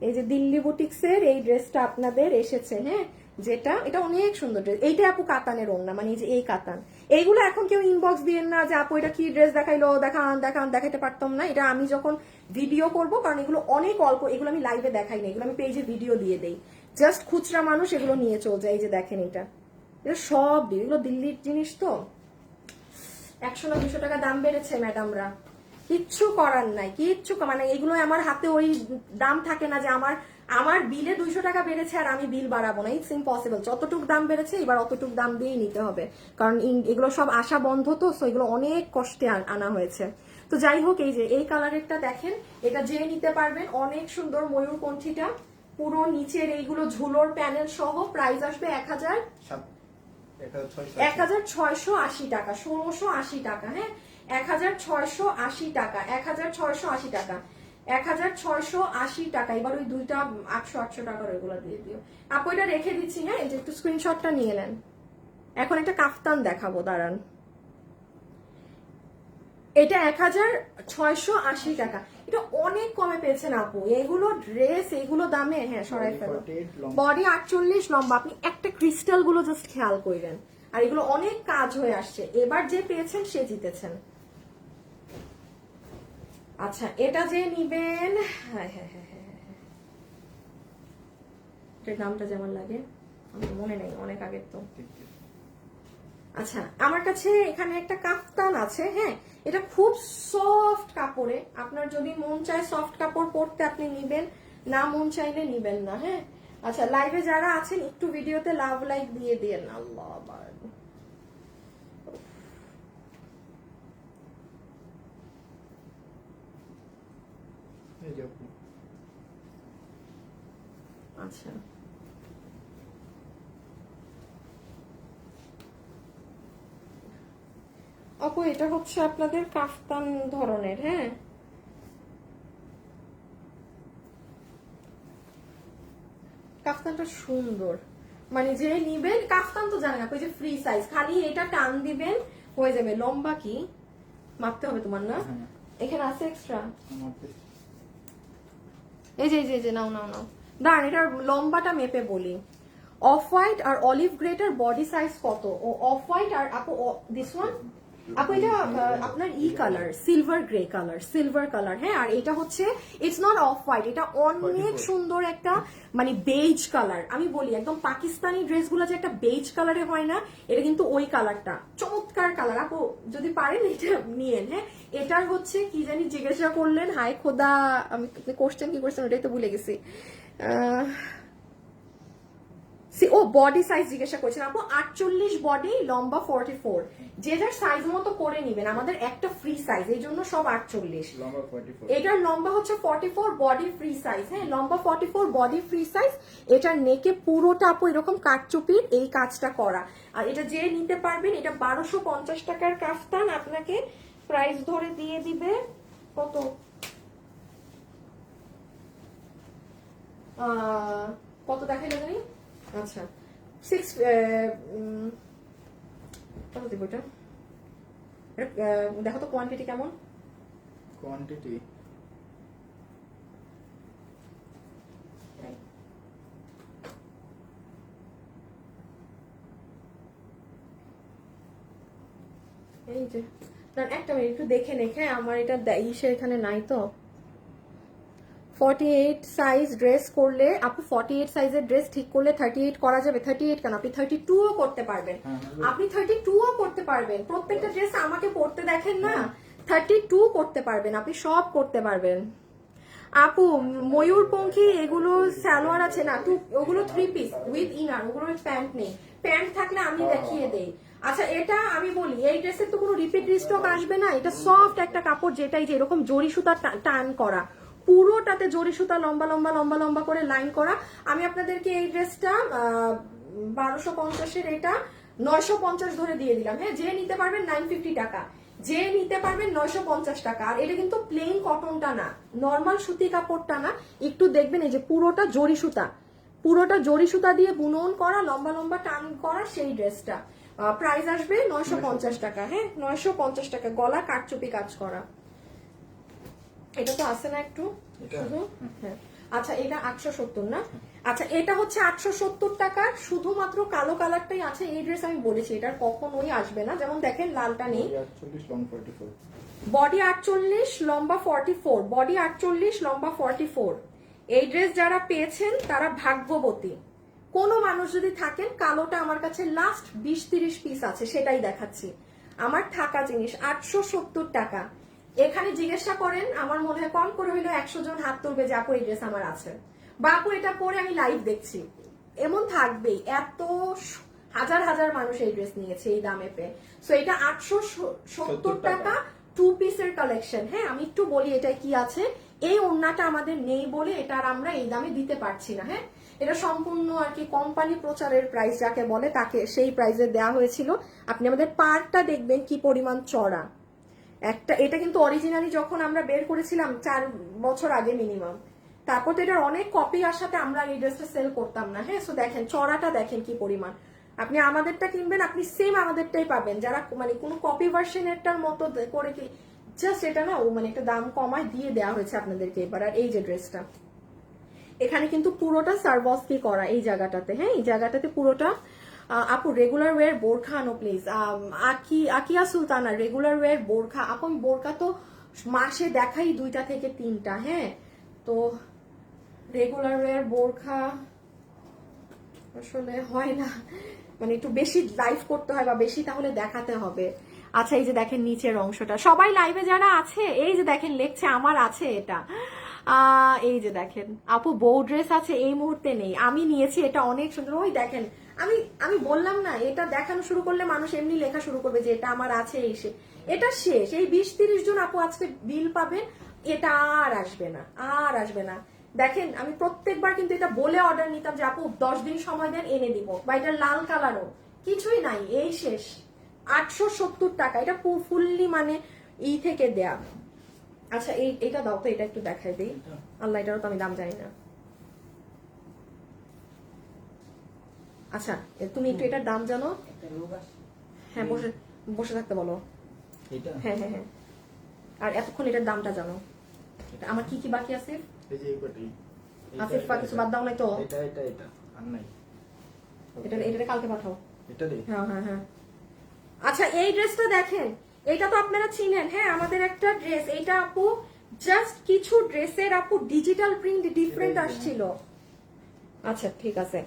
এই যে দিল্লি বুটিক্সের এই ড্রেসটা আপনাদের এসেছে, হ্যাঁ যেটা এটা অনেক সুন্দর ড্রেস। এইটা আপু কাতানের ওড়না, মানে এই যে এই কাতান। এইগুলো এখন কেউ ইনবক্স দিয়েন না যে আপু এটা কি ড্রেস দেখাইলো, দেখান দেখান, দেখাইতে পারতাম না। এটা আমি যখন ভিডিও করব, কারণ এগুলো অনেক অল্প, এগুলো আমি লাইভে দেখাই না, এগুলো আমি পেজে ভিডিও দিয়ে দেই। জাস্ট খুচরা মানুষ এগুলো নিয়ে চলে যায়। এই যে দেখেন এটা সব এগুলো দিল্লির জিনিস তো। 100 না 200 টাকা দাম বেড়েছে ম্যাডামরা, কিচ্ছু করার নাই, কিচ্ছু মানে এগুলো আমার হাতে ওই দাম থাকে না যে আমার বিলে 200 টাকা বেড়েছে আর আমি বিল বাড়াবো না। It's impossible. যতটুক দাম বেড়েছে এবার অতটুক দাম দিয়েই নিতে হবে, কারণ এগুলো সব আশা বন্ধ তো, সো এগুলো অনেক কষ্টে আনা হয়েছে। তো যাই হোক, এই যে এই কালারেরটা দেখেন, এটা যে নিতে পারবেন, অনেক সুন্দর ময়ূরকণ্ঠীটা, পুরো নিচের এইগুলো ঝুলোর প্যানেল সহ। প্রাইস আসবে 1680 টাকা, 1680 টাকা, হ্যাঁ 1680 টাকা, 1680 টাকা, 1680 টাকা। এবার ওই দুইটা 800 টাকার ওইগুলো দিয়ে দিও আপু। এটা রেখে দিচ্ছি, হ্যাঁ এই যে একটু স্ক্রিনশটটা নিয়ে নেন। এখন একটা কাফতান দেখাবো, দাঁড়ান। এটা 1680 টাকা, এটা অনেক কমে পেয়েছেন আপু। এগুলো ড্রেস এগুলো দামে, হ্যাঁ সরাই ফেলো। বডি 48, লম্বা। আপনি একটা ক্রিস্টাল গুলো জাস্ট খেয়াল করবেন, আর এগুলো অনেক কাজ হয়ে আসছে। এবার যে পেয়েছেন সে জিতেছেন। আচ্ছা, এটা যে নিবেন, হ্যাঁ হ্যাঁ হ্যাঁ হ্যাঁ হ্যাঁ, এটার নামটা যেমন লাগে আমার মনে নেই, অনেক আগের তো। আচ্ছা, আমার কাছে এখানে একটা কাফতান আছে, হ্যাঁ এটা খুব সফট কাপড়ে। আপনার যদি মন চায় সফট কাপড় পরতে আপনি নিবেন, না মন চাইলে নিবেন না, হ্যাঁ। আচ্ছা, লাইভে যারা আছেন একটু ভিডিওতে লাভ লাইক দিয়ে দিন। আল্লাহ আচ্ছা, আপু এটা হচ্ছে আপনাদের কাফতান ধরনের, হ্যাঁ কাফতানটা সুন্দর। মানে যে নিবেন কাফতান তো জানেন আপনি, যে ফ্রি সাইজ, খালি এটা টান দিবেন হয়ে যাবে। লম্বা কি মাপতে হবে তোমার না? এখানে আছে এক্সট্রা, এই যে এই যে নাও নাও নাও, দাঁড়ান এটার লম্বাটা মেপে বলি। অফ হোয়াইট আর অলিভ গ্রেটার বডি সাইজ কত? ও অফ হোয়াইট আর আপু দিস ওয়ান আপু এটা আপনার ই colour, silver grey colour, silver colour, হ্যাঁ। আর এটা হচ্ছে ইটস নট অফ হোয়াইট, এটা অনেক সুন্দর একটা মানে বেজ কালার। আমি বলি একদম পাকিস্তানি ড্রেসগুলো যে একটা বেজ কালারে হয় না, এটা কিন্তু ওই কালারটা চমৎকার কালার। আপু যদি পারেন এটা নিয়েন, হ্যাঁ। এটার হচ্ছে কি জানি জিজ্ঞাসা করলেন, হাই খোদা আমি কোশ্চেন কি করছেন ওটাই তো ভুলে গেছি। ও বডি সাইজ জিজ্ঞাসা করছেন আপু, 48 বডি, লম্বা 44। যে যার সাইজ মতো করে নিবেন, আমাদের একটা ফ্রি সাইজ, এই জন্য সব 48। লম্বা 44, এটার লম্বা হচ্ছে 44, বডি ফ্রি সাইজ। হ্যাঁ, লম্বা 44, বডি ফ্রি সাইজ। এটার নেকে পুরোটা আপু এরকম কাটচুপির এই কাজটা করা। আর এটা যে নিতে পারবেন, এটা 1250 টাকার কাফতান আপনাকে প্রাইস ধরে দিয়ে দিবে কত, কত দেখাইলে জানি, আচ্ছা 6 কত দিব এটা, দেখো তো কোয়ান্টিটি কেমন। কোয়ান্টিটি এই যে একটা মিনিট একটু দেখে নেই। হ্যাঁ, আমার এটা ইসে এখানে নাই তো। 48 সাইজ ড্রেস করলে আপু, 48 সাইজের ড্রেস ঠিক করলে 38 করা যাবে। 38 কেন, আপনি 32ও করতে পারবেন, আপনি 32ও করতে পারবেন। প্রত্যেকটা ড্রেস আমাকে পরতে দেখেন না, 32 করতে পারবেন, আপনি সব করতে পারবেন। আপু ময়ূরপঙ্খী এগুলো সালোয়ার আছে না, ওগুলো 3 পিস উইথ ইনার, ওগুলো প্যান্ট নেই। প্যান্ট থাকলে আমি দেখিয়ে দেই। আচ্ছা, এটা আমি বলি, এই ড্রেসের তো কোনো রিপিট রিস্টক আসবে না। এটা সফট একটা কাপড়, যেটাই যে এরকম জরি সুতা টান করা, পুরোটাতে জরি সুতা লম্বা লম্বা লম্বা লম্বা করে লাইন করা। আমি আপনাদেরকে এই ড্রেসটা 1250-এর এটা 950 ধরে দিয়ে দিলাম। হ্যাঁ, যে নিতে পারবেন 950 টাকা, যে নিতে পারবেন 950 টাকা। আর এটা কিন্তু প্লেন কটনটা না, নর্মাল সুতি কাপড়টা না, একটু দেখবেন এই যে পুরোটা জরি সুতা, পুরোটা জরি সুতা দিয়ে বুনন করা, লম্বা লম্বা টান করা সেই ড্রেসটা। প্রাইস আসবে 950 টাকা। হ্যাঁ, 950 টাকা, গলা কাটচুপি কাজ করা। এটা তো আছে না একটু শুধু, হ্যাঁ। আচ্ছা, এটা 870 না, আচ্ছা এটা হচ্ছে 870 টাকা, শুধুমাত্র কালো কালারটাই আছে। এই ড্রেস আমি বলেছি এটার কখনোই আসবে না, যেমন দেখেন লালটা নেই। বডি 48, লম্বা 44, বডি 48, লম্বা 44। এই ড্রেস যারা পেয়েছেন তারা ভাগ্যবতী। কোনো মানুষ যদি থাকেন, কালোটা আমার কাছে লাস্ট 20-30 পিস আছে, সেটাই দেখাচ্ছি। আমার থাকা জিনিস 870 টাকা। এখানে জিজ্ঞাসা করেন, আমার মনে হয় কম করে হইলো 100 জন হাত তুলবে যে আপু এই ড্রেস আমার আছে, বা আপু এটা পরে আমি লাইভ দেখছি। এমন থাকবেই, এত হাজার হাজার মানুষ এই ড্রেস নিয়েছে এই দামে পেয়ে। সো এটা 870 টাকা, 2 পিসের কালেকশন। হ্যাঁ, আমি একটু বলি এটা কি আছে। এই ওড়নাটা আমাদের নেই বলে এটা আর আমরা এই দামে দিতে পারছি না। হ্যাঁ, এটা সম্পূর্ণ আর কি কোম্পানি প্রচারের প্রাইস যাকে বলে, তাকে সেই প্রাইসে দেওয়া হয়েছিল। আপনি আমাদের পার্টটা দেখবেন কি পরিমাণ চড়া একটা। এটা কিন্তু অরিজিনালি যখন আমরা বের করেছিলাম 4 বছর আগে মিনিমাম, তারপর তো এটার অনেক কপি আসাতে আমরা এই ড্রেসটা সেল করতাম না। হ্যাঁ, সো দেখেন চড়াটা দেখেন কি পরিমাণ। আপনি আমাদেরটা কিনবেন, আপনি সেম আমাদেরটাই পাবেন। যারা মানে কোনো কপি ভার্সনেরটার মতো করে কি জাস্ট এটা না, ও মানে একটা দাম কমায় দিয়ে দেওয়া হয়েছে আপনাদেরকে এবার। আর এই যে ড্রেসটা, এখানে কিন্তু পুরোটা সার্বস্কি করা এই জায়গাটাতে। হ্যাঁ, এই জায়গাটাতে পুরোটা। আপু রেগুলার ওয়্যার বোরখা আনো প্লিজ। আকিয়া সুলতানা, রেগুলার ওয়্যার বোরখা। আপু বোরখা তো মাসে দেখাই 2টা থেকে 3টা। হ্যাঁ, তো রেগুলার ওয়্যার বোরখা আসলে হয় না, মানে একটু বেশি লাইভ করতে হয় বা বেশি তাহলে দেখাতে হবে। আচ্ছা, এই যে দেখেন নিচের অংশটা, সবাই লাইভে যারা আছে এই যে দেখেন লেখছে আমার আছে এটা। এই যে দেখেন আপু বউ ড্রেস আছে, এই মুহূর্তে নেই, আমি নিয়েছি এটা, অনেক সুন্দর। ওই দেখেন, আমি বললাম না, এটা দেখানো শুরু করলে মানুষ এমনি লেখা শুরু করবে যে এটা আমার আছে। এসে এটা শেষ, এই 20-30 জন আপু আজকে বিল পাবেন, এটা আর আসবে না, আর আসবে না। দেখেন, আমি প্রত্যেকবার কিন্তু এটা বলে অর্ডার নিতাম যে আপু 10 দিন সময় দেন, এনে দিব, বা এটা লাল কালারও কিছুই নাই, এই শেষ। 870 টাকা, এটা ফুললি মানে ই থেকে দেয়া। আচ্ছা, এইটা দাও তো, এটা একটু দেখাই দিই। আল্লাহ, এটারও তো আমি দাম জানি না। আচ্ছা, তুমি একটু এটার দাম জানো? হ্যাঁ, বসে বসে থাকতে বলো। হ্যাঁ হ্যাঁ হ্যাঁ, আর এতক্ষণ এটার দামটা জানো। আমার কি কি বাকি আছে? আসিফ বা কিছু বাদ দাও নাই তো? এটা কালকে পাঠাও। হ্যাঁ হ্যাঁ হ্যাঁ। আচ্ছা, এই ড্রেসটা দেখেন, এটা তো আপনারা চিনেন। হ্যাঁ, আমাদের একটা ড্রেস, এইটা আপু জাস্ট কিছু ড্রেসের আপু ডিজিটাল প্রিন্ট ডিফারেন্ট আসছিল। আচ্ছা ঠিক আছে,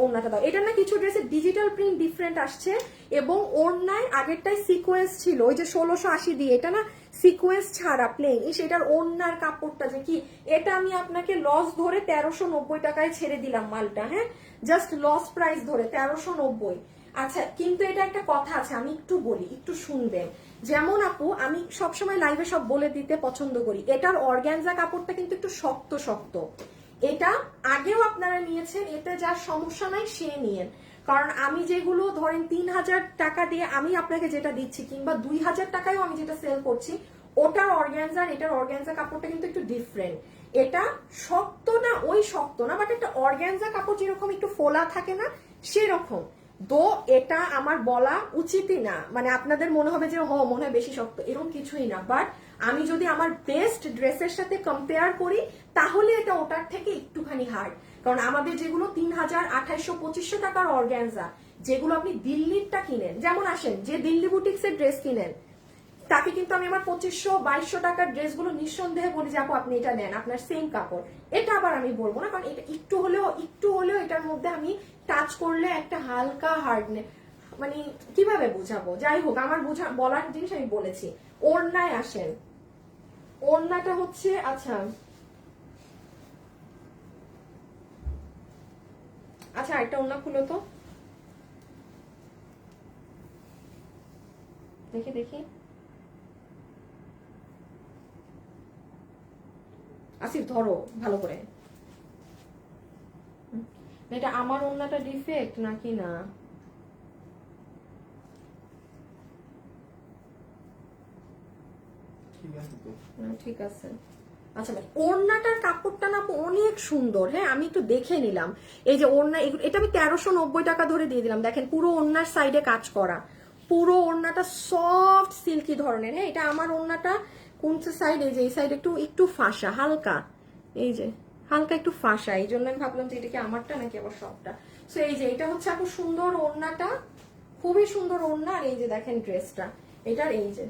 ওড়নাটা দাও। এটা না কিছু ড্রেসে ডিজিটাল প্রিন্ট ডিফারেন্ট আসছে, এবং ওড়নায় আগেরটাই সিকোয়েন্স ছিল, ওই যে 1680 দিয়ে, এটা না সিকোয়েন্স ছাড়া প্লেন। সেটার ওড়নার কাপড়টা যে কি, এটা আমি আপনাকে লস ধরে 1390 টাকায় ছেড়ে দিলাম মালটা, হ্যাঁ, জাস্ট লস প্রাইস ধরে 1390। আচ্ছা, কিন্তু এটা একটা কথা আছে, আমি একটু বলি, একটু শুনবেন। যেমন আপু, আমি সবসময় লাইভে সব বলে দিতে পছন্দ করি, এটার অর্গ্যানজা কাপড়টা কিন্তু একটু শক্ত শক্ত। এটা আগেও আপনারা নিয়েছেন, এতে যার সমস্যা নাই সে নিয়েন। কারণ আমি যেগুলো ধরেন 3000 টাকা দিয়ে আমি আপনাকে যেটা দিচ্ছি, কিংবা 2000 টাকায়ও আমি যেটা সেল করছি, ওটার অর্গ্যানজার এটার অর্গ্যানজা কাপড়টা কিন্তু একটু ডিফারেন্ট। এটা শক্ত না, ওই শক্ত না, বাট একটা অর্গ্যানজা কাপড় যেরকম একটু ফোলা থাকে না, সেরকম। দো এটা আমার বলা উচিতই না, মানে আপনাদের মনে হবে যে মনে হয় বেশি শক্ত, এরকম কিছুই না। বাট আমি যদি আমার বেস্ট ড্রেসের সাথে কম্পেয়ার করি, তাহলে এটা ওটার থেকে একটুখানি হার্ড। কারণ আমাদের যেগুলো 3000, 2800, 2500 টাকার অর্গ্যানজা, যেগুলো আপনি দিল্লিরটা কিনেন, যেমন আসেন যে দিল্লি বুটিক্সের ড্রেস কিনেন, তাকে কিন্তু আমি আমার 2500, 2200 টাকার ড্রেসগুলো নিঃসন্দেহে বলি যে আপু আপনি এটা নেন, আপনার সেম কাপড়। এটা আবার আমি বলবো না, কারণ এটা একটু হলেও এটার মধ্যে আমি টাচ করলে একটা হালকা হার্ডনেস, মানে কিভাবে বুঝাবো, যাই হোক আমার বলার জিনিস আমি বলেছি। ওড়নায় আসেন, ওড়নাটা হচ্ছে, আচ্ছা আচ্ছা একটা ওড়না খুলো তো, দেখি দেখি। আসিফ ধরো ভালো করে, এটা আমার ওড়নাটা ডিফেক্ট নাকি না। ঠিক আছে। আচ্ছা ভাই, ওড়নাটার কাপড়টা না অনেক সুন্দর, হ্যাঁ আমি একটু দেখে নিলাম। এই যে ওড়না, এটা আমি 1390 টাকা ধরে দিয়ে দিলাম। দেখেন পুরো ওড়নার সাইডে কাজ করা, পুরো ওড়নাটা সফট সিল্কি ধরনের। হ্যাঁ, এটা আমার ওড়নাটা কোন সাইড, এই যে এই সাইড একটু একটু ফাঁসা হালকা, এই যে হালকা একটু ফাঁসা, এই জন্য আমি ভাবলাম যে এটা কি আমারটা নাকি আবার সবটা। সো এই যে এটা হচ্ছে আপু সুন্দর ওড়নাটা, খুবই সুন্দর ওড়না। আর এই যে দেখেন ড্রেসটা, এটার এই যে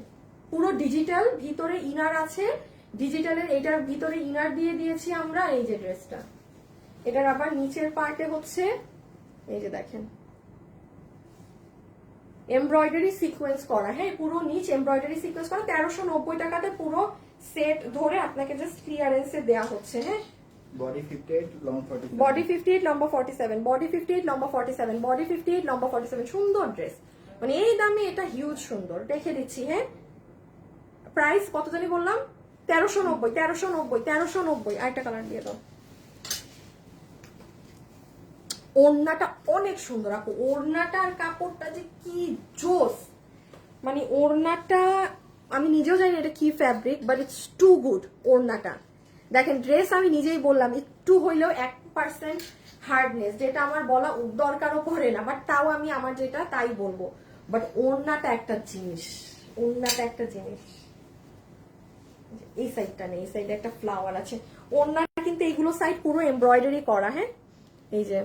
পুরো ডিজিটাল, ভিতরে ইনার আছে ডিজিটালের, এটার ভিতরে ইনার দিয়ে দিয়েছি আমরা। এই যে ড্রেসটা, এটার আবার নিচের পার্টে হচ্ছে এই যে দেখেন এমব্রয়ডারি সিকোয়েন্স করা, হ্যাঁ পুরো নিচ এমব্রয়ডারি সিকোয়েন্স করা। 1390 টাকাতে পুরো সেট ধরে আপনাকে জাস্ট ক্লিয়ারেন্সে দেওয়া হচ্ছে। হ্যাঁ, বডি 58, লং 47, বডি 58, লম্বা 47, বডি 58, লম্বা 47, বডি 58, লম্বা 47। সুন্দর ড্রেস, মানে এই দামে এটা হিউজ সুন্দর, রেখে দিচ্ছি। হ্যাঁ, প্রাইস কত জানি বললাম, 1390, 1390, 1390। আরেকটা কালার দিয়ে দাও। ওড়নাটা অনেক সুন্দর আপু, ওড়নাটার কাপড়টা যে কি জোস, মানে ওড়নাটা আমি নিজেও জানি এটা কি fabric, but it's too good. ওড়নাটা দেখেন, ড্রেস আমি নিজেই বললাম একটু হইলেও 1% হার্ডনেস, যেটা আমার বলা দরকারও পড়ে না, বাট তাও আমি আমার যেটা তাই বলবো। বাট ওড়নাটা একটা জিনিস, ওড়নাটা একটা জিনিস। এই সাইডটা নেই, এই সাইডে একটা ফ্লাওয়ার আছে। ওড়নাটা কিন্তু এইগুলো সাইড পুরো এমব্রয়ডারি করা। হ্যাঁ, এই যে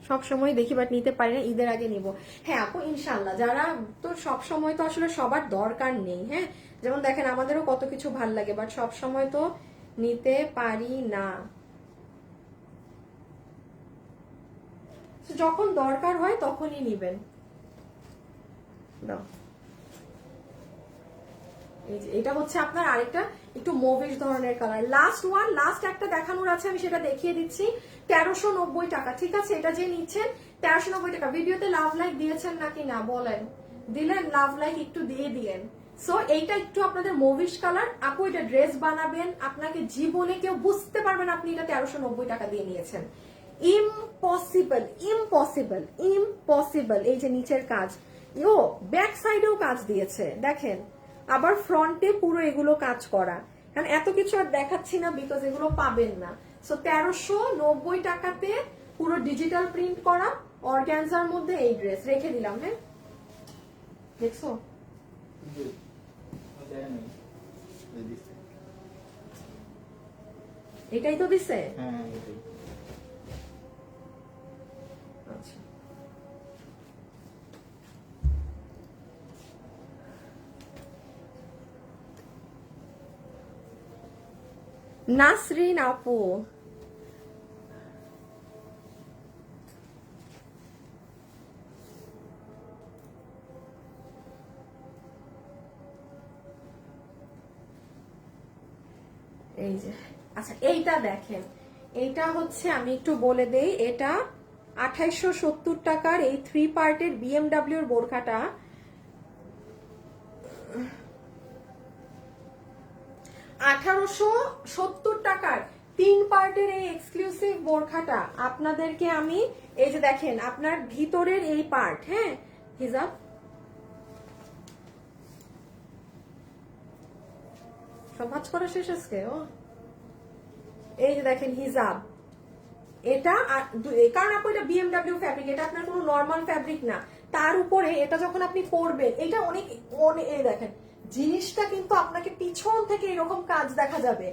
সব সময় দেখি বাট নিতে পারি না, ঈদের আগে নিব। হ্যাঁ আপু ইনশাল্লাহ, যারা তো সব সময় তো আসলে সবার দরকার নেই। হ্যাঁ, যেমন দেখেন আমাদেরও কত কিছু ভাল লাগে, বাট সব সময় তো নিতে পারি না। যখন দরকার হয় তখনই নিবেন। দাও, এটা হচ্ছে আপনার আরেকটা একটু মুভিশ ধরনের কালার। লাস্ট ওয়ান, লাস্ট একটা দেখানোর আছে, আমি সেটা দেখিয়ে দিচ্ছি। 1390 টাকা, ঠিক আছে। এটা যে নিচ্ছেন 1390 টাকা। ভিডিওতে লাভ লাইক দিয়েছেন নাকি না বলেন, দিলেন লাভ লাইক একটু দিয়ে দিলেন। সো এইটা একটু আপনাদের মুভিশ কালার আপু, এটা ড্রেস বানাবেন, আপনাকে জীবনে কেউ বুঝতে পারবেন আপনি এটা 1390 টাকা দিয়ে নিয়েছেন। Impossible, impossible, impossible. এই যে নিচের কাজ, ও ব্যাক সাইডেও কাজ দিয়েছে দেখেন, আবার ফ্রন্টে পুরো এগুলো কাজ করা। কারণ এত কিছু আর দেখাচ্ছি না, বিকজ এগুলো পাবেন না। সো 1390 টাকাতে পুরো ডিজিটাল প্রিন্ট করা অর্গানজার মধ্যে এই ড্রেস রেখে দিলাম। হ্যাঁ, দেখছো এটাই তো দিছে। হ্যাঁ এটাই। আচ্ছা, নাসরিন আপু, এই যে আচ্ছা এইটা দেখেন, এইটা হচ্ছে আমি একটু বলে দেই, এটা 2870 টাকার এই 3 পার্টের বিএমডব্লিউ এর বোরখাটা 1870 টাকার 3 পার্টের এই এক্সক্লুসিভ বোরখাটা আপনাদেরকে আমি, এই যে দেখেন আপনার ভিতরের এই পার্ট, হ্যাঁ হিজাব সব ভাঁজ করা শেষ আজকে। ও এই যে দেখেন হিজাব, এটা কারণ আপু এটা বিএমডব্লিউ ফ্যাব্রিক, এটা আপনার কোনো নর্মাল ফ্যাব্রিক না। তার উপরে এটা যখন আপনি পরবেন, এটা অনেক অনেক, এই দেখেন জিনিসটা কিন্তু আপনাকে পিছন থেকে এরকম কাজ দেখা যাবে,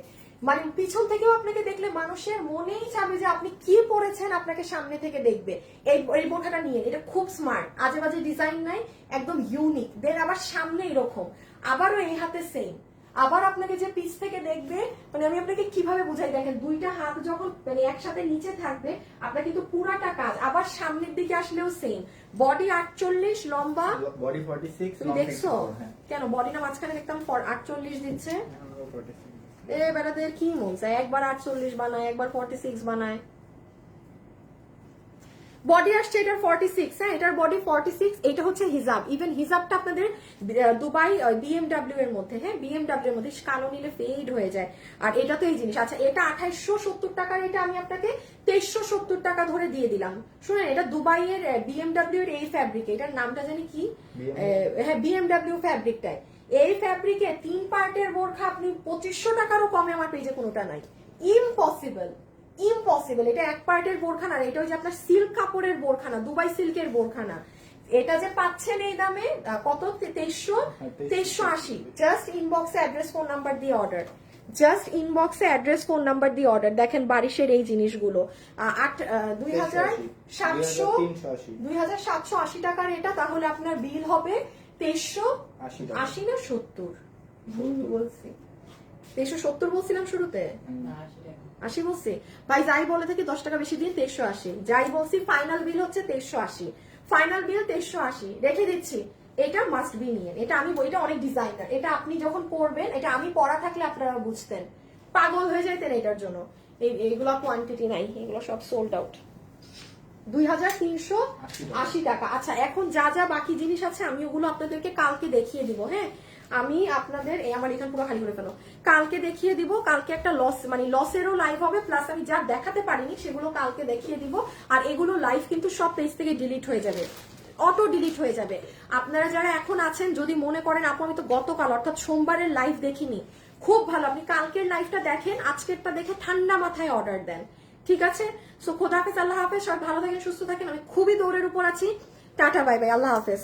মানে পিছন থেকেও আপনাকে দেখলে মানুষের মনেই চাবে যে আপনি কি পরেছেন, আপনাকে সামনে থেকে দেখবে। এই বোরখাটা নিয়ে, এটা খুব স্মার্ট, আজে বাজে ডিজাইন নাই, একদম ইউনিক। দেন আবার সামনে এরকম, আবারও এই হাতে সেম, আবার আপনাকে যে পিস থেকে দেখবে, মানে আমি আপনাকে কিভাবে বুঝাই, দেখেন দুইটা হাত যখন মানে একসাথে নিচে থাকবে, আপনার কিন্তু পুরাটা কাজ, আবার সামনের দিকে আসলেও সেম। বডি 48, লম্বা বডি 46, তুমি দেখছো কেন বডি না মাঝখানে দেখতাম 48 দিচ্ছে। এ বেড়াদের কি মন চায়, একবার 48 বানায়, একবার 46 বানায়। বডি আসছে এটার 46, হ্যাঁ এটার বডি 46। এটা হচ্ছে হিজাব, ইভেন হিজাবটা আপনাদের দুবাই বিএমডব্লিউ এর মধ্যে, হ্যাঁ বিএমডব্লিউ এর মধ্যে কালো নিলে ফেড হয়ে যায়। আর এটা তো এই জিনিস। আচ্ছা এটা 2870 টাকার, এটা আমি আপনাকে 2370 টাকা ধরে দিয়ে দিলাম। শুনেন এটা দুবাইয়ের বিএমডব্লিউ এর এই ফ্যাব্রিক, এটার নামটা জানি কি, হ্যাঁ বিএমডব্লিউ ফ্যাব্রিকটাই। এই ফ্যাব্রিকে 3 পার্টের বোরখা আপনি 2500 টাকারও কমে আমার পেজে কোনোটা নাই, ইম্পসিবল ইম্পসিবল। এটা 1 পার্টের বোরখা না, এটা ওই যে আপনার সিল্ক কাপড়ের বোরখা না, দুবাই সিল্কের বোরখা না। এটা যে পাচ্ছেন এই দামে, কত 2380। জাস্ট ইনবক্সে অ্যাড্রেস ফোন নাম্বার দিয়ে অর্ডার, জাস্ট ইনবক্সে অ্যাড্রেস ফোন নাম্বার দিয়ে অর্ডার। দেখেন বারিশের এই জিনিসগুলো 2780 টাকার এটা, তাহলে আপনার বিল হবে 2380 না 70, বলছি 2370 বলছিলাম শুরুতে, 80 বলছি ভাই, যাই বলে থেকে 10 টাকা বেশি দিয়ে 2380, যাই বলছি ফাইনাল বিল হচ্ছে 2380, ফাইনাল বিল 2380 রেখে দিচ্ছি। এটা মাস্ট বি নিয়ে, এটা আমি এটা অনেক ডিজাইনার, এটা আপনি যখন পরবেন, এটা আমি পরা থাকলে আপনারা বুঝতেন, পাগল হয়ে যাইতেন এটার জন্য। এইগুলো কোয়ান্টিটি নাই, এগুলো সব সোল্ড আউট। 2380 টাকা। আচ্ছা এখন যা যা বাকি জিনিস আছে আমি ওগুলো আপনাদেরকে কালকে দেখিয়ে দিব, হ্যাঁ আমি আপনাদের আমার এখানে পুরো খালি করে ফেলো, কালকে দেখিয়ে দিব। কালকে একটা লস মানে লসেরও লাইভ হবে, প্লাস আমি যা দেখাতে পারিনি সেগুলো কালকে দেখিয়ে দিব। আর এগুলো লাইভ কিন্তু সব পেজ থেকে ডিলিট হয়ে যাবে, অটো ডিলিট হয়ে যাবে। আপনারা যারা এখন আছেন যদি মনে করেন আপু আমি তো গতকাল অর্থাৎ সোমবারের লাইভ দেখিনি, খুব ভালো আপনি কালকের লাইভটা দেখেন, আজকেরটা দেখে ঠান্ডা মাথায় অর্ডার দেন, ঠিক আছে? সো খোদা হাফেজ, আল্লাহ হাফেজ, সবাই ভালো থাকেন সুস্থ থাকেন, আমি খুবই দৌড়ের উপর আছি, টাটা বাই বাই, আল্লাহ হাফেজ।